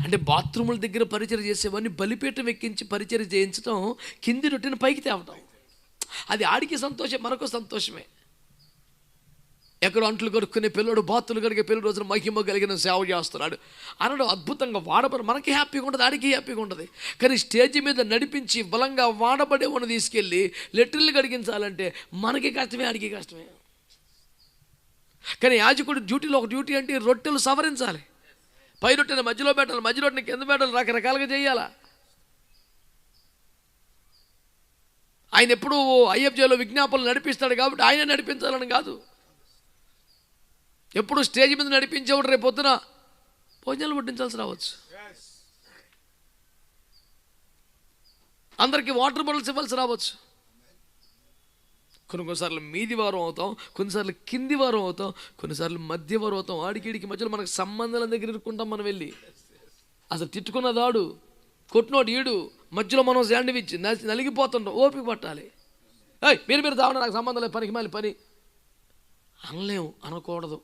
[SPEAKER 1] అంటే బాత్రూముల దగ్గర పరిచయం చేసేవాడిని బలిపీఠం ఎక్కించి పరిచయం చేయించడం, కింది రొట్టెని పైకి తేవటం, అది ఆడికి సంతోషం, మనకు సంతోషమే. ఎక్కడో అంట్లు కడుక్కునే పిల్లడు బాతులు కడిగే పిల్లడు రోజున మహిమ కలిగిన సేవ చేస్తున్నాడు అనడం అద్భుతంగా వాడబడి మనకి హ్యాపీగా ఉంటుంది, ఆడికి హ్యాపీగా ఉంటుంది. కానీ స్టేజ్ మీద నడిపించి బలంగా వాడబడే ఉన్న తీసుకెళ్ళి లెటర్లు కడిగించాలంటే మనకి కష్టమే, ఆడికి కష్టమే. కానీ యాజకుడు డ్యూటీలో ఒక డ్యూటీ అంటే రొట్టెలు సవరించాలి. పై రొట్టెని మధ్యలో పెట్టాలి, మధ్య రొట్టెని కింద పెట్టాలి, రకరకాలుగా చేయాలా. ఆయన ఎప్పుడు ఐఎఫ్జేలో విజ్ఞాపనలు నడిపిస్తాడు కాబట్టి ఆయన నడిపించాలని కాదు. ఎప్పుడు స్టేజ్ మీద నడిపించేవాడు రేపు పొద్దున భోజనాలు వడ్డించాల్సి రావచ్చు, అందరికీ వాటర్ బాటిల్స్ ఇవ్వాల్సి రావచ్చు. కొన్నిసార్లు మీది వారం అవుతాం, కొన్నిసార్లు కింది వారం అవుతాం, కొన్నిసార్లు మధ్య వారం అవుతాం. ఆడికిడికి మధ్యలో మనకు సంబంధాల దగ్గర ఇరుక్కుంటాం. మనం వెళ్ళి అసలు తిట్టుకున్నదాడు, కొట్టినోడు ఈడు, మధ్యలో మనం శాండ్విచ్ నలిగిపోతుంటాం. ఓపిక పట్టాలి. మీరు తావడం నాకు సంబంధం లేదు, పనికి మళ్ళీ పని అనలేము, అనకూడదు.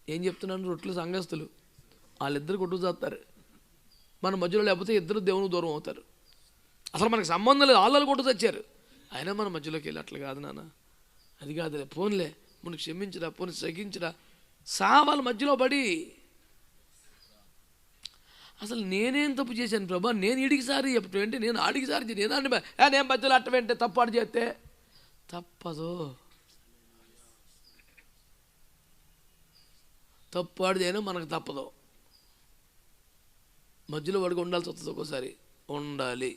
[SPEAKER 1] ఏం చెప్తున్నాను? రొట్టెలు సంఘస్థులు వాళ్ళిద్దరు కొట్టు చేస్తారు, మన మధ్యలో లేకపోతే ఇద్దరు దేవునికి దూరం అవుతారు. అసలు మనకు సంబంధం లేదు, వాళ్ళు కొట్టు తెచ్చారు, అయినా మన మధ్యలోకి వెళ్ళి అట్లా కాదు నాన్న, అది కాదులే, పోన్లే, మనకు క్షమించరా, పోనీ సగించరా, సావాల మధ్యలో పడి అసలు నేనేం తప్పు చేశాను ప్రభా, నేను ఈడికి సారి చెప్పు ఏంటి, నేను ఆడికి సారి నేను మధ్యలో అట్టవేంటే తప్పు ఆడి చేస్తే తప్పదు. తప్పు ఆడిదైనా మనకు తప్పదు, మధ్యలో వాడికి ఉండాల్సి వస్తుంది. ఒక్కోసారి ఉండాలి.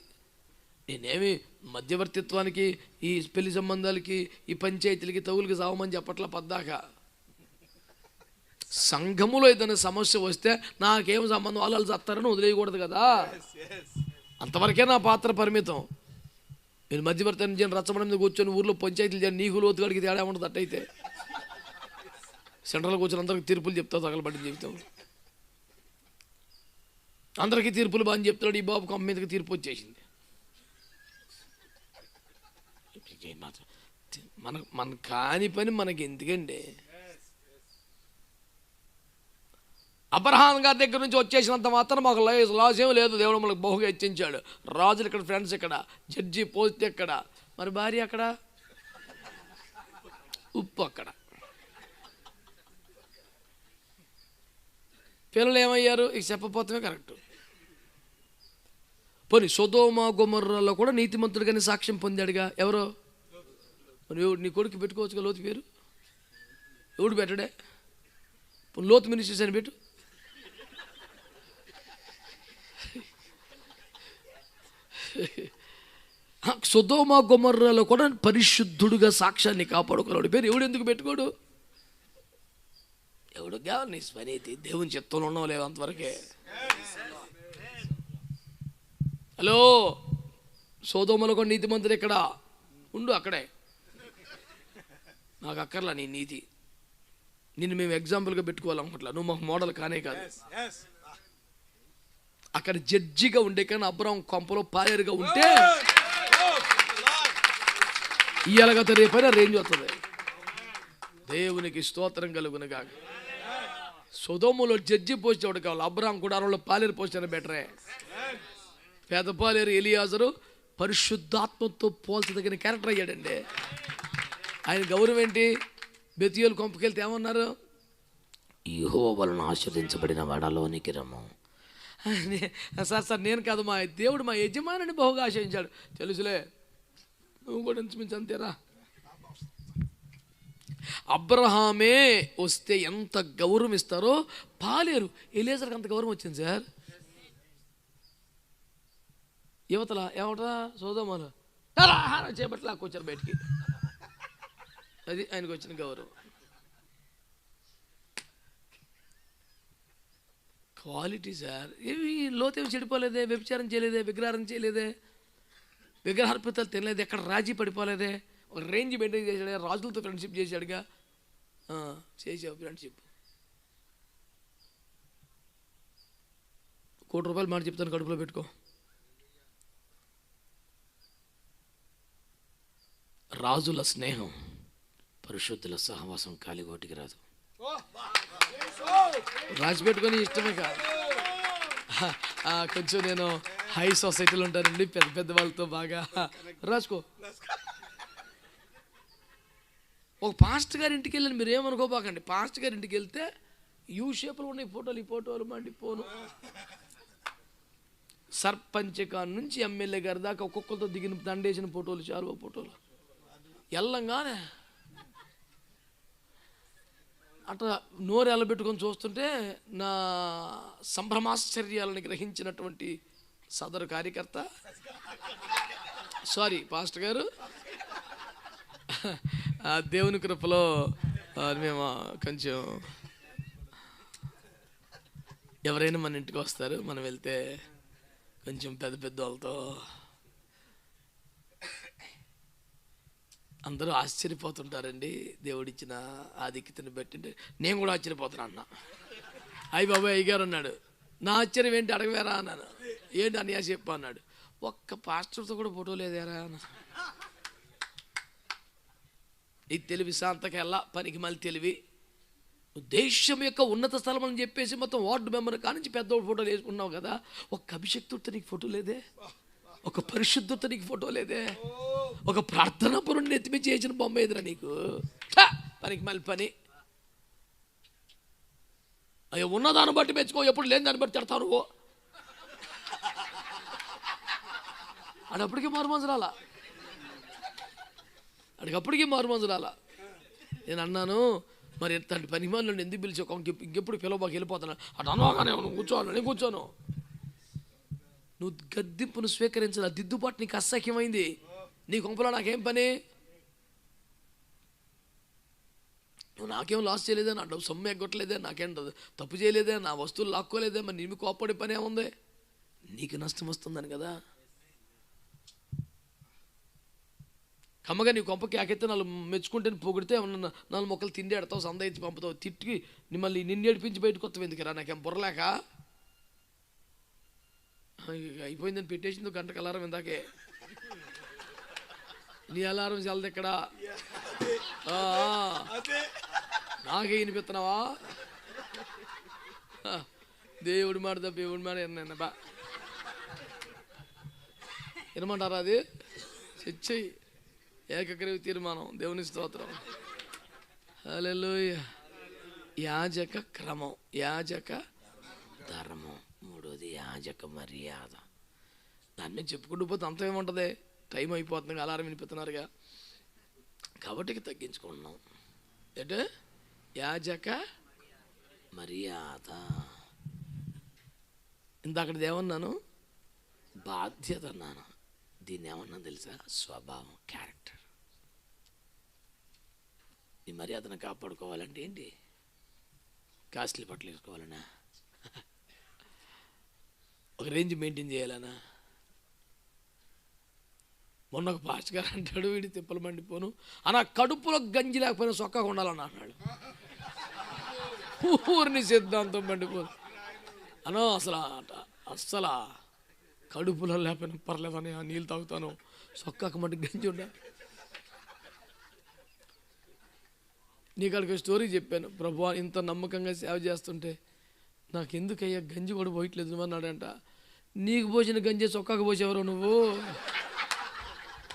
[SPEAKER 1] నేనేమి మధ్యవర్తిత్వానికి, ఈ పెళ్లి సంబంధాలకి, ఈ పంచాయతీలకి, తగులకి సావమని చెప్పట్లా. పద్దాక సంఘములో ఏదైనా సమస్య వస్తే నాకేం సంబంధం, వాళ్ళు చత్తారని వదిలేయకూడదు కదా. అంతవరకే నా పాత్ర పరిమితం. నేను మధ్యవర్తి రచ్చబడి మీద కూర్చొని ఊర్లో పంచాయతీలు చేయని నీకు లోతుగాడికి తేడా ఉండదు. అట్టయితే సెంట్రల్ కూర్చొని అందరికి తీర్పులు చెప్తావు, తగలబడి చెప్తావు, అందరికీ తీర్పులు బాగా చెప్తాడు. ఈ బాబు కొమ్మ మీదకి తీర్పు వచ్చేసింది. మన కాని పని మనకి ఎందుకండి? అబ్రహాం గారి దగ్గర నుంచి వచ్చేసినంత మాత్రం మాకు లాస్ ఏమీ లేదు. దేవుడు మనకు బహుగా హెచ్చించాడు. రాజులు ఇక్కడ, ఫ్రెండ్స్ ఇక్కడ, జడ్జి పోస్ట్ ఎక్కడ, మరి భార్య అక్కడ, ఉప్పు అక్కడ, పిల్లలు ఏమయ్యారు ఇక చెప్పపోతమే కరెక్ట్. పోనీ సొదొమ గొమొర్రాలో కూడా నీతిమంతుడిగానే సాక్ష్యం పొందాడుగా. ఎవరో నీ కొడుకు పెట్టుకోవచ్చుగా లోతు పేరు, ఎవడు పెట్టడే? లోతు మినిస్ట్రీస్ అని పెట్టు. సొదొమ గొమొర్రాలో కూడా పరిశుద్ధుడుగా సాక్ష్యాన్ని కాపాడుకున్నాడు పేరు ఎవడు ఎందుకు పెట్టుకోడు? ఎవడు కావాలి నీ స్వనీతి, దేవుని చిత్తంలో ఉన్నావు లేవు అంతవరకే. హలో, సొదొమలో కూడా నీతిమంతుడు ఎక్కడ ఉండు, అక్కడే. నాకు అక్కర్లా నీ నీతి, నిన్ను మేము ఎగ్జాంపుల్గా పెట్టుకోవాలనుకుంటా, నువ్వు మాకు మోడల్ కానే కాదు. అక్కడ జడ్జిగా ఉండే కానీ అబ్రహాం కొంపలో పాలేరుగా ఉంటే ఇయ్యాలగత రేపైనా రేంజ్ వస్తుంది. దేవునికి స్తోత్రం కలుగునుగా. సొదొమలో జడ్జి పోస్ట్ కావాలి, అబ్రహాం కూడా అరలో పాలేరు పోస్ట్ అయినా బెటరే. పేద పాలేరు ఎలియాజరు పరిశుద్ధాత్మతో పోల్చదగిన క్యారెక్టర్ అయ్యాడండి. ఆయన గౌరవం ఏంటి? బెతియోలు కొంపకెళ్తే ఏమన్నారు? యెహోవా వలన ఆశీర్వదించబడిన వాడలోనికి రమ్ము. సార్ నేను కాదు, మా దేవుడు మా యజమానిని బహుగా ఆశ్రయించాడు. తెలుసులే, నువ్వు కూడా ఇంచుమించు అంతేరా. అబ్రహామే వస్తే ఎంత గౌరవం ఇస్తారో పాలేరు ఎలీయజర్కి అంత గౌరవం వచ్చింది సార్. యువతల ఏమటా సోదోమలో చేపట్లా కూర్చారు బయటికి. అది ఆయనకు వచ్చిన గౌరవం. Quality sir. ఏమి లోతేమి చెడిపోలేదే, వ్యభిచారం చేయలేదే, విగ్రహారం చేయలేదే, విగ్రహార్పితాలు తినలేదు, ఎక్కడ రాజీ పడిపోలేదే, ఒక రేంజ్ మెయింటైన్ చేశాడు, రాజులతో ఫ్రెండ్షిప్ చేశాడుగా. చేసావు ఫ్రెండ్షిప్. ₹1 మాట చెప్తాను, కడుపులో పెట్టుకో. రాజుల స్నేహం, పరిశుద్ధుల సహవాసం కాలిగోటికి రాదు. రాసి పెట్టుకొని ఇష్టమే కాదు. కొంచెం నేను హై సొసైటీలో ఉంటానండి, పెద్ద పెద్ద వాళ్ళతో బాగా రాసుకో. ఒక పాస్టర్ గారి ఇంటికి వెళ్ళాను, మీరు ఏమనుకోబాకండి. పాస్టర్ గారి ఇంటికి వెళ్తే యూ షేప్లో ఉన్నాయి ఫోటోలు, ఈ ఫోటోలు మండిపోను. సర్పంచ్ కాడ నుంచి ఎమ్మెల్యే గారి దాకా ఒక్కొక్కరితో దిగిన దండేసిన ఫోటోలు, చాలు ఫోటోలు ఎల్లంగానే అట్లా నోరు ఎల్లబెట్టుకొని చూస్తుంటే నా సంభ్రమాశ్చర్యాలను గ్రహించినటువంటి సదరు కార్యకర్త, సారీ పాస్టర్ గారు, దేవుని కృపలో మేము కొంచెం ఎవరైనా మన ఇంటికి వస్తారు, మనం వెళ్తే కొంచెం పెద్ద పెద్ద వాళ్ళతో అందరూ ఆశ్చర్యపోతుంటారండి. దేవుడిచ్చిన ఆధిక్యతను బట్టి నేను కూడా ఆశ్చర్యపోతున్నా అన్న. అయ్యి బాబాయ్ అయ్యగారు అన్నాడు. నా ఆశ్చర్యం ఏంటి అడగవేరా అన్నాను. ఏంటి అన్నయ్య చెప్పు అన్నాడు. ఒక్క పాస్టర్తో కూడా ఫోటో లేదేరా అన్న. ఈ తెలివి శాంతకెల్లా పనికి మళ్ళీ తెలివి, దేశం యొక్క ఉన్నత స్థలం అని చెప్పేసి మొత్తం వార్డు మెంబర్ కానించి పెద్ద ఫోటోలు వేసుకున్నావు కదా, ఒక అభిషక్తుడితో నీకు ఫోటో లేదే, ఒక పరిశుద్ధత నీకు ఫోటో లేదే, ఒక ప్రార్థనా పరుని ఎత్తిమి చేసిన బొమ్మ ఎదురా నీకు. పనికి మళ్ళీ పని. అయ్యో ఉన్నదాన్ని బట్టి మెచ్చుకో, ఎప్పుడు లేని దాన్ని బట్టి తిడతావు నువ్వు. అప్పటికీ మారు మనసు రాలా, అప్పటికీ మారు మనసు రాలా. నేను అన్నాను, మరి ఎంతటి పని మనల్ని ఎందుకు పిలిచావు, ఇంకెప్పుడు పిలవబాకి వెళ్ళిపోతాను. అటు అనగానే నువ్వు కూర్చోవాలి, నేను కూర్చోను. నువ్వు గద్దింపును స్వీకరించాలి, దిద్దుబాటు నీకు అసహ్యమైంది. నీ కొంపలో నాకేం పని, నువ్వు నాకేం లాస్ చేయలేదే, నా డబ్బు సొమ్ము ఎగ్గొట్టలేదే, నాకేం తప్పు చేయలేదే, నా వస్తువులు లాక్కోలేదే, మరి నేను కోప్పడే పని ఏముంది, నీకు నష్టం వస్తుందని కదా. కమ్మగా నీ కొంపకి ఆకెత్తే నాలుగు మెచ్చుకుంటే పొగిడితే 4 మొక్కలు తిండి ఎడతావు, సందయించి పంపుతావు, తిట్టి మళ్ళీ నిన్ను ఏడిపించి బయటకు వస్తావు ఎందుకురా, నాకేం బుర్రలేక. అయిపోయిందని పెట్టేసింది గంటకు అలారం ఇందాకే. నీ అలారం చల్లదు ఎక్కడ, నాకే వినిపిస్తున్నావా? దేవుడి మాట తప్ప దేవుడి మాట బా వినమంటారా? అది చెయ్యి, ఏకగ్రీవ తీర్మానం, దేవుని స్తోత్రం. హల్లెలూయా. యాజక క్రమం, యాజక ధర్మం, మూడోది యాజక మర్యాద. దాన్ని చెప్పుకుంటూ పోతే అంత ఏముంటుంది, టైం అయిపోతుంది, అలారం వినిపిస్తున్నారుగా కాబట్టి తగ్గించుకుంటున్నాం. అంటే యాజక మర్యాద. ఇందాకటి ఏమన్నాను, బాధ్యత అన్నాను. దీన్ని ఏమన్నా తెలుసా, స్వభావం, క్యారెక్టర్. ఈ మర్యాదను కాపాడుకోవాలంటే ఏంటి, కాస్ట్లీ బట్టలు వేసుకోవాలనా, ఒక రేంజ్ మెయింటైన్ చేయాలనా. మొన్న ఒక పాస్టర్ గారు అంటాడు, వీడి తిప్పలు మండిపోను అన్న, కడుపులో గంజి లేకపోయినా సొక్కగా ఉండాలన్న అన్నాడు. ఊరిని సిద్ధాంతం మండిపోను అనో. అసలు కడుపులో లేకపోయినా పర్లేదని ఆ నీళ్ళు తాగుతాను, సొక్కక మట్టి గంజి ఉండాలి. నీకు అక్కడికి స్టోరీ చెప్పాను, ప్రభు ఇంత నమ్మకంగా సేవ చేస్తుంటే నాకు ఎందుకయ్యా గంజి కూడా పోయట్లేదు అన్నాడంట. నీకు పోసిన గంజి చొక్కాకు పోసేవరు నువ్వు,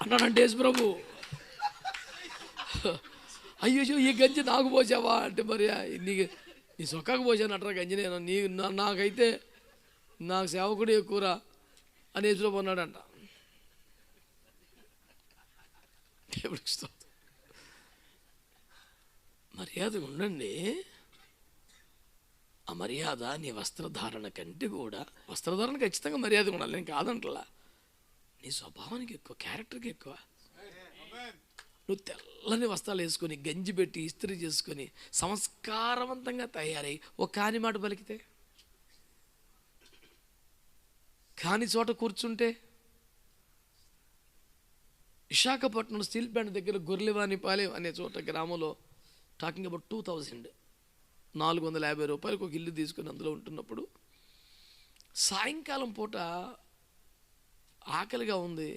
[SPEAKER 1] అన్నాడంటే యేసు ప్రభు. అయ్యో ఈ గంజి నాకు పోసావా అంటే, మరి నీ సొక్కకు పోసాను అంటారా గంజి, నేను నాకైతే నాకు సేవకుడు ఎక్కువరా అని యేసు ప్రభు అన్నాడంట. దేవుడికి స్తోత్రం. మర్యాద ఉండండి. ఆ మర్యాద నీ వస్త్రధారణ కంటే కూడా, వస్త్రధారణ ఖచ్చితంగా మర్యాద ఉండాలి, నేను కాదంటలా, నీ స్వభావానికి ఎక్కువ, క్యారెక్టర్కి ఎక్కువ. నువ్వు తెల్లని వస్త్రాలు వేసుకొని గంజి పెట్టి ఇస్త్రీ చేసుకొని సంస్కారవంతంగా తయారై ఒక కాని మాట పలికితే, కాని చోట కూర్చుంటే, విశాఖపట్నం స్టీల్ ప్లాంట్ దగ్గర గొర్రెవానిపాలెం అనే చోట గ్రామంలో, టాకింగ్ అబౌట్ 2000, 450 రూపాయలకు ఒక ఇల్లు తీసుకొని అందులో ఉంటున్నప్పుడు సాయంకాలం పూట ఆకలిగా ఉంది,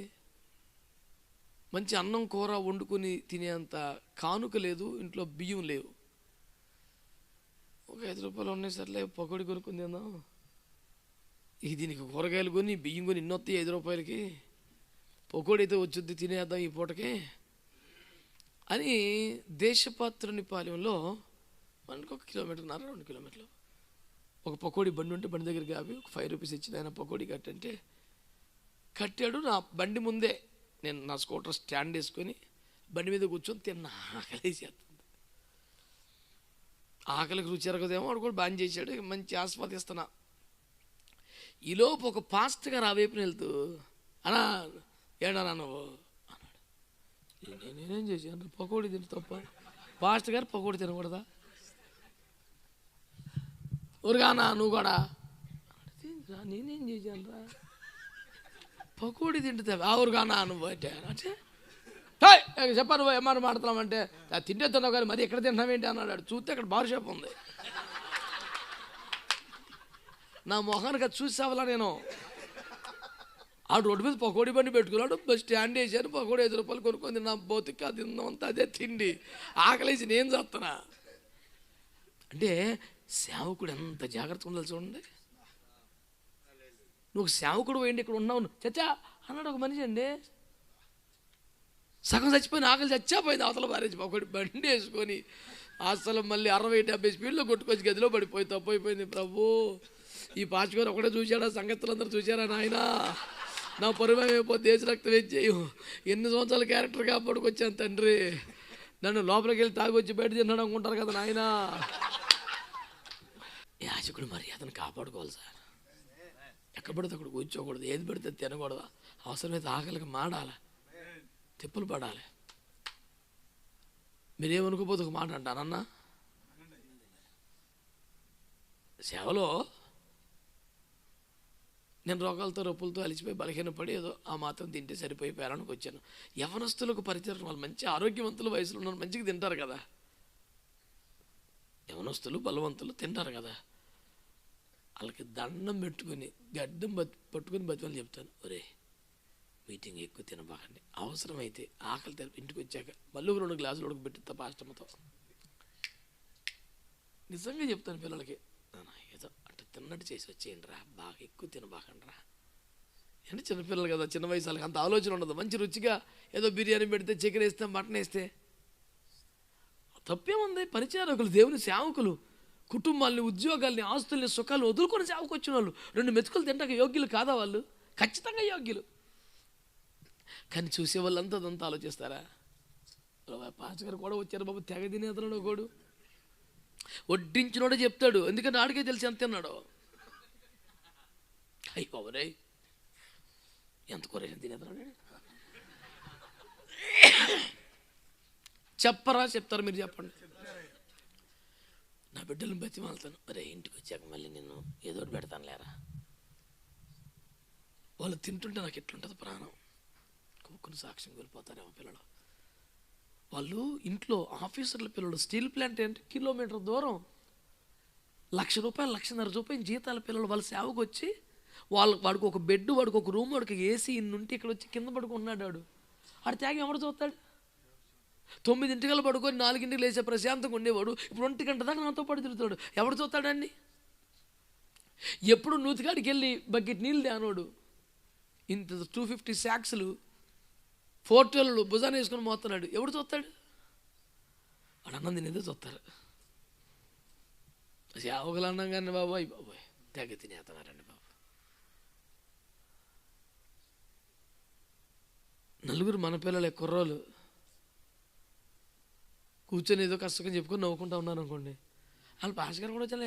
[SPEAKER 1] మంచి అన్నం కూర వండుకొని తినేంత కానుక లేదు, ఇంట్లో బియ్యం లేవు. ఒక 5 రూపాయలు ఉన్నాయి, సర్లే పకోడీ కొనుక్కుంది తిందాం, దీనికి కూరగాయలు కొని బియ్యం కొని ఇన్నొస్తాయి 5 రూపాయలకి, పకోడీ అయితే వచ్చుద్ది తినేద్దాం ఈ పూటకి అని దేశపాత్రునిపాలెంలో మనకు 1 కిలోమీటర్న్నర 2 కిలోమీటర్లు ఒక పకోడీ బండి ఉంటే బండి దగ్గరికి ఆపి ఒక 5 రూపీస్ ఇచ్చిన ఆయన పకోడీ కట్టంటే కట్టాడు. నా బండి ముందే నేను నా స్కూటర్ స్టాండ్ వేసుకొని బండి మీద కూర్చొని తిన్న, ఆకలి చేస్తుంది. ఆకలికి రుచి ఎరగదేమో వాడు కూడా బాగా చేశాడు, మంచి ఆస్వాదిస్తున్నా. ఈలోపు ఒక పాస్ట్ గారు ఆ వైపున వెళ్తూ, అన్నా ఏడన్నా నువ్వు అన్నాడు. నేనేం చేశాను, పకోడీ తింటే తప్ప, పాస్ట్ గారు పకోడీ తినకూడదా, ఊరుగానా నువ్వు కూడా నేనేం చేశాను రా, పకోడీ తింటే ఆ ఊరుగానా నువ్వు అంటే చెప్పాను, నువ్వు ఏమన్నా మాడుతున్నామంటే తింటే తిన్నావు కానీ మరి ఎక్కడ తింటున్నావేంటి అన్నాడు. చూస్తే అక్కడ బార్ షాప్ ఉంది, నా మొహానికి అది చూసావలా నేను. ఆ రోడ్డు మీద పకోడీ బండి పెట్టుకున్నాడు, బస్ స్టాండ్ వేసాను, పకోడీ 5 రూపాయలు కొనుక్కొని నా బోతికి అది తిందామంతా అదే తిండి, ఆకలేసి నేను చేస్తున్నా. అంటే సేవకుడు ఎంత జాగ్రత్తగా ఉండాలి చూడండి. నువ్వు సేవకుడు పోయింది ఇక్కడ ఉన్నావు, చచ్చా అన్నాడు ఒక మనిషి అండి, సగం చచ్చిపోయిన ఆకలి చచ్చాపోయింది, అవతల భారించి పకోడీ బండి వేసుకొని అసలు మళ్ళీ 60-70 స్పీడ్లో కొట్టుకొచ్చి గదిలో పడిపోయి తప్పైపోయింది. ప్రభు ఈ పాచుకొని ఒకటే చూశాడా, సంగతులందరూ చూశారా నాయన, నా పరువైపోతే దేశ రక్తం వేచేయు, ఎన్ని సంవత్సరాల క్యారెక్టర్ కాపాడుకొచ్చాను తండ్రి, నన్ను లోపలికి వెళ్ళి తాగొచ్చి బయట తిన్నాడు అనుకుంటారు కదా నాయన. యాజకుడు మర్యాదను కాపాడుకోవాలి సార్, ఎక్కడ పడితే అక్కడ కూర్చోకూడదు, ఏది పడితే తినకూడదు, అవసరమైతే ఆకలికి మాడాలి, తిప్పులు పడాలి. మీరేమనుకోపోతే ఒక మాట అంటానన్నా, సేవలో నేను రోగాలతో రొప్పులతో అలిసిపోయి బలహీనపడి ఏదో ఆ మాత్రం తింటే సరిపోయిపోయారనికి వచ్చాను. యవనస్తులకు పరిచయం, వాళ్ళు మంచి ఆరోగ్యవంతులు, వయసులో ఉన్నారు, మంచిగా తింటారు కదా, యవనస్తులు బలవంతులు తింటారు కదా, వాళ్ళకి దండం పెట్టుకొని గడ్డం పట్టుకొని బతిమని చెప్తాను, ఒరే మీటింగ్ ఎక్కువ తినబాకండి, అవసరమైతే ఆకలి తెర ఇంటికి వచ్చాక మళ్ళీ 2 గ్లాసులు ఉడకబెట్టి తప్ప అష్టమతో నిజంగా చెప్తాను పిల్లలకి, ఏదో అంటే తిన్నట్టు చేసి వచ్చేయండి రా, బాగా ఎక్కువ తినబాకండి రా. అంటే చిన్నపిల్లలు కదా, చిన్న వయసు వాళ్ళకి అంత ఆలోచన ఉండదు. మంచి రుచిగా ఏదో బిర్యానీ పెడితే, చికెన్ వేస్తే, మటన్ వేస్తే తప్పేముంది. పరిచారకులు, దేవుని సేవకులు, కుటుంబాలని, ఉద్యోగాల్ని, ఆస్తుల్ని, సుఖాలు వదులుకొని సేవకు వచ్చిన వాళ్ళు 2 మెతుకులు తింటాక యోగ్యులు కాదా వాళ్ళు? ఖచ్చితంగా యోగ్యులు. కానీ చూసే వాళ్ళంతా అదంతా ఆలోచిస్తారా? పాస్టర్ గారు కూడా వచ్చారు బాబు, తెగ తినేతను ఒకడు వడ్డించినోడే చెప్తాడు, ఎందుకంటే ఆడికే తెలిసి ఎంత తిన్నాడో. అయ్యి బాబురే ఎంత కూరేషన్ తినేతన్నాడు, చెప్పరా? చెప్తారు, మీరు చెప్పండి. నా బిడ్డలను బతిమాలుతాను, అరే ఇంటికి వచ్చాక మళ్ళీ నేను ఏదో ఒకటి పెడతాను లేరా. వాళ్ళు తింటుంటే నాకు ఎట్లుంటుంది ప్రాణం, కొన్ని సాక్ష్యం కోల్పోతారేమో పిల్లలు. వాళ్ళు ఇంట్లో ఆఫీసర్ల పిల్లలు, స్టీల్ ప్లాంట్ అంటే కిలోమీటర్ దూరం, 1,00,000 రూపాయలు 1,50,000 రూపాయలు జీతాల పిల్లలు వాళ్ళ సేవకు వచ్చి, వాడికి ఒక బెడ్, వాడికి ఒక రూమ్, వాడికి ఏసీ ఇన్నుంటే ఇక్కడ వచ్చి కింద పడుకున్నాడు. ఆడు త్యాగం ఎవరు చూస్తాడు? 9 పడుకొని 4 లేచే ప్రశాంతంగా ఉండేవాడు ఇప్పుడు 1 గంట దాకా నాతో పాటు తిరుగుతాడు. ఎవడు చూస్తాడండి? ఎప్పుడు నూతికాడికి వెళ్ళి బకెట్ నీళ్ళు తేనోడు. ఇంత 250 శాక్స్లు ఫోటోలు భుజాన్ని వేసుకొని మోస్తున్నాడు. ఎవడు చూస్తాడు? వాడు అన్నం తినేదే చూస్తారు. సేవకులు అన్నం కానీ బాబాయ్ తెగ తినేస్తున్నారండి బాబు. నలుగురు మన పిల్లలే కుర్రోలు కూర్చొని ఏదో కష్టంగా చెప్పుకొని నవ్వుకుంటా ఉన్నారు అనుకోండి. వాళ్ళు పాస్ గారు కూడా వచ్చా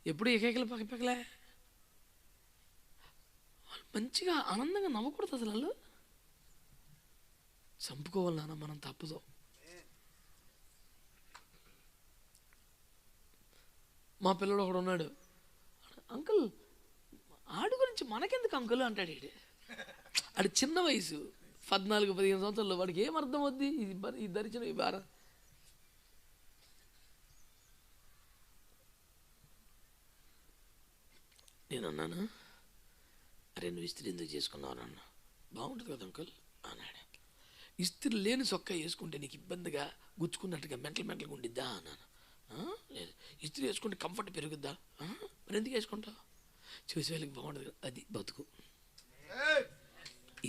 [SPEAKER 1] ఎప్పుడు ఏకైకలు పక్కలే వాళ్ళు మంచిగా ఆనందంగా నవ్వకూడదు. అసలు వాళ్ళు చంపుకోవాలి నాన్న, మనం తప్పుదో. మా పిల్లడు ఒకడు ఉన్నాడు, అంకుల్ ఆడి గురించి మనకెందుకు అంకుల్ అంటాడు. ఆడు చిన్న వయసు 14-15 సంవత్సరాలు, వాడికి ఏం అర్థం అవుద్ది ఈ దరిచిన ఈ భారం. నేను అన్నాను, అరే నువ్వు ఇస్త్రీ ఎందుకు చేసుకున్నావు అన్న. బాగుంటుంది కదా అంకుల్ అన్నాడు. ఇస్త్రీ లేని చొక్కా వేసుకుంటే నీకు ఇబ్బందిగా గుచ్చుకున్నట్టుగా మెంటల్గా ఉండిద్దా అన్నాను. లేదు, ఇస్త్రీ వేసుకుంటే కంఫర్ట్ పెరుగుద్దా. మరి ఎందుకు వేసుకుంటావు? చూసే వాళ్ళకి బాగుంటుంది కదా, అది బతుకు.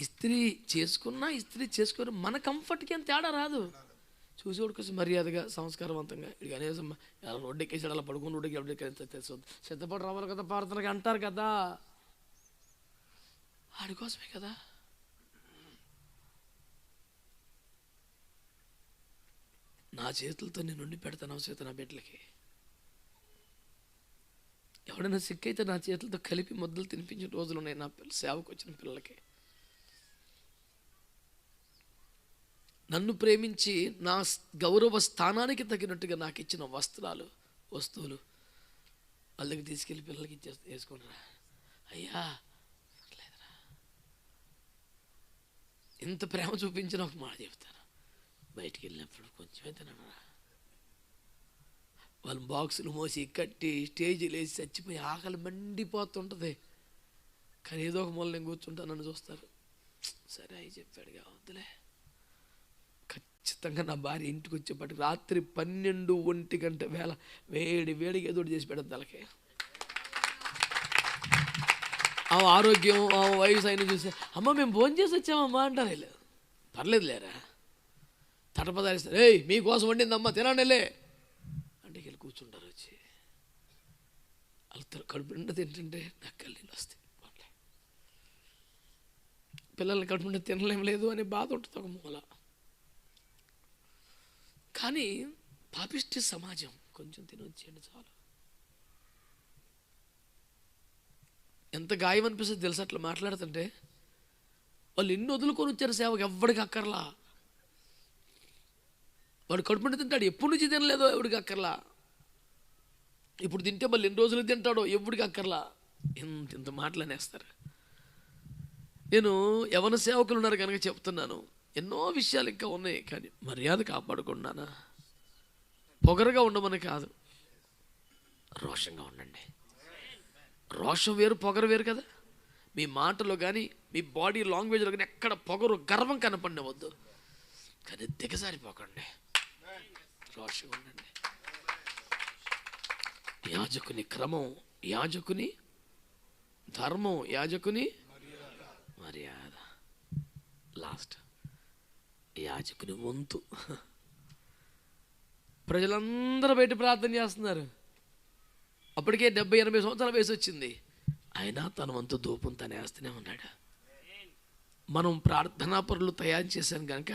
[SPEAKER 1] ఇస్త్రీ చేసుకున్నా ఇస్త్రీ చేసుకొని మన కంఫర్ట్కి ఏం తేడా రాదు. చూసేవాడు కోసం మర్యాదగా సంస్కారవంతంగా ఇక అనేసం ఎలా ఒడ్డెక్కేసాడు, అలా పడుకుని ఒడ్డెక్కి సిద్ధపడి రావాలి కదా ప్రార్థనకి అంటారు కదా. ఆడి కోసమే కదా. నా చేతులతో నేను ఉండి పెడతాను అవసరం నా బిడ్డలకి. ఎవడైనా సిక్కైతే నా చేతులతో కలిపి ముద్దలు తినిపించిన రోజులు ఉన్నాయి నా సేవకు వచ్చిన పిల్లలకి. నన్ను ప్రేమించి నా గౌరవ స్థానానికి తగినట్టుగా నాకు ఇచ్చిన వస్తువులు వాళ్ళకి తీసుకెళ్ళి పిల్లలకి వేసుకుంటారా. అయ్యా లేదురా, ఇంత ప్రేమ చూపించిన ఒక మాట చెప్తాను, బయటికి వెళ్ళినప్పుడు కొంచెమే తినరా. వాళ్ళు బాక్సులు మోసి కట్టి స్టేజీలు వేసి చచ్చిపోయి ఆకలి మండిపోతుంటుంది. కానీ ఏదో ఒక మూల నేను కూర్చుంటా, నన్ను చూస్తారు. సరే అవి చెప్పాడుగా వద్దులే. ఖచ్చితంగా నా భార్య ఇంటికి వచ్చేప్పటికి రాత్రి 12-1 గంట వేళ వేడిగా ఏదో చేసి పెడతాను తలకి. ఆ ఆరోగ్యం ఆ వయసు అయిన చూసి అమ్మ మేము భోజనం చేసి వచ్చామమ్మా అంటారు. వీళ్ళు పర్లేదు లేరా, తటపదారిస్తారు. ఏయ్ మీకోసం వండిందమ్మా తినండిలే అంటే వీళ్ళు కూర్చుంటారు. వచ్చి వాళ్ళతో కడుపు నిండా తింటుంటే నాకు కళ్ళీళ్ళు వస్తాయి. పిల్లల్ని కడుపు నిండా తినలేం లేదు అనే బాధ ఉంటుంది ఒక మూల. కానీ పాపిష్టి సమాజం కొంచెం తినొచ్చేయండి చాలు. ఎంత గాయం అనిపిస్తుంది తెలుసు అట్లా మాట్లాడుతుంటే. వాళ్ళు ఎన్ని వదులుకొని వచ్చారు సేవకు, ఎవడికి అక్కర్లా. వాడు కడుపుండి తింటాడు, ఎప్పటి నుంచి తినలేదో ఎవడికి అక్కర్లా. ఇప్పుడు తింటే మళ్ళీ ఎన్ని రోజులు తింటాడో ఎవడికి అక్కర్లా. ఇంత మాటలు అనేస్తారు. నేను యవన సేవకులు ఉన్నారు కనుక చెప్తున్నాను, ఎన్నో విషయాలు ఇంకా ఉన్నాయి. కానీ మర్యాద కాపాడుకున్నానా. పొగరుగా ఉండమని కాదు, రోషంగా ఉండండి. రోషం వేరు పొగరు వేరు కదా. మీ మాటలో కానీ మీ బాడీ లాంగ్వేజ్లో కానీ ఎక్కడ పొగరు గర్వం కనపడవద్దు. కానీ దిగజారిపోకండి, రోషంగా ఉండండి. యాజకుని క్రమం, యాజకుని ధర్మం, యాజకుని మర్యాద. లాస్ట్ యాజకుని వంతు. ప్రజలందరూ బయట ప్రార్థన చేస్తున్నారు. అప్పటికే 70-80 సంవత్సరాల వయసు వచ్చింది. అయినా తన వంతు ధూపం తనే వేస్తూనే ఉన్నాడు. మనం ప్రార్థనా పరులు తయారు చేశాం కనుక,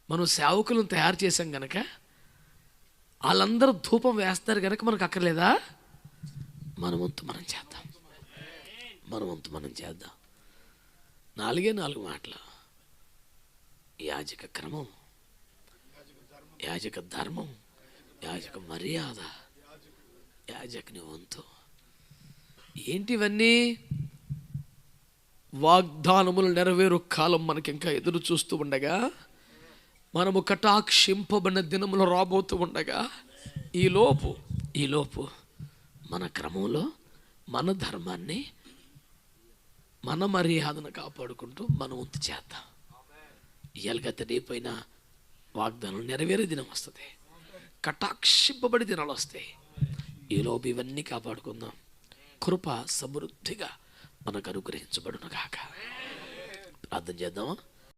[SPEAKER 1] మనం సేవకులను తయారు చేశాం కనుక, వాళ్ళందరూ ధూపం వేస్తారు కనుక మనకు అక్కర్లేదా? మన వంతు మనం చేద్దాం, మన వంతు మనం చేద్దాం. 4 మాటలు. యాజక క్రమం, యాజక ధర్మం, యాజక మర్యాద, యాజకుని వంతు. ఏంటివన్నీ? వాగ్దానములు నెరవేరు కాలం మనకి ఇంకా ఎదురు చూస్తూ ఉండగా, మనము కటాక్షింపబడిన దినములు రాబోతూ ఉండగా, ఈలోపు మన క్రమంలో మన ధర్మాన్ని మన మర్యాదను కాపాడుకుంటూ మన వంతు చేద్దాం. ఇయ్యాలిగత రేపైనా వాగ్దానం నెరవేరే దినం వస్తుంది, కటాక్షింపబడి దినాలు వస్తాయి. ఈలోపు ఇవన్నీ కాపాడుకుందాం. కృప సమృద్ధిగా మనకు అనుగ్రహించబడును గాక. ప్రార్థన చేద్దామా?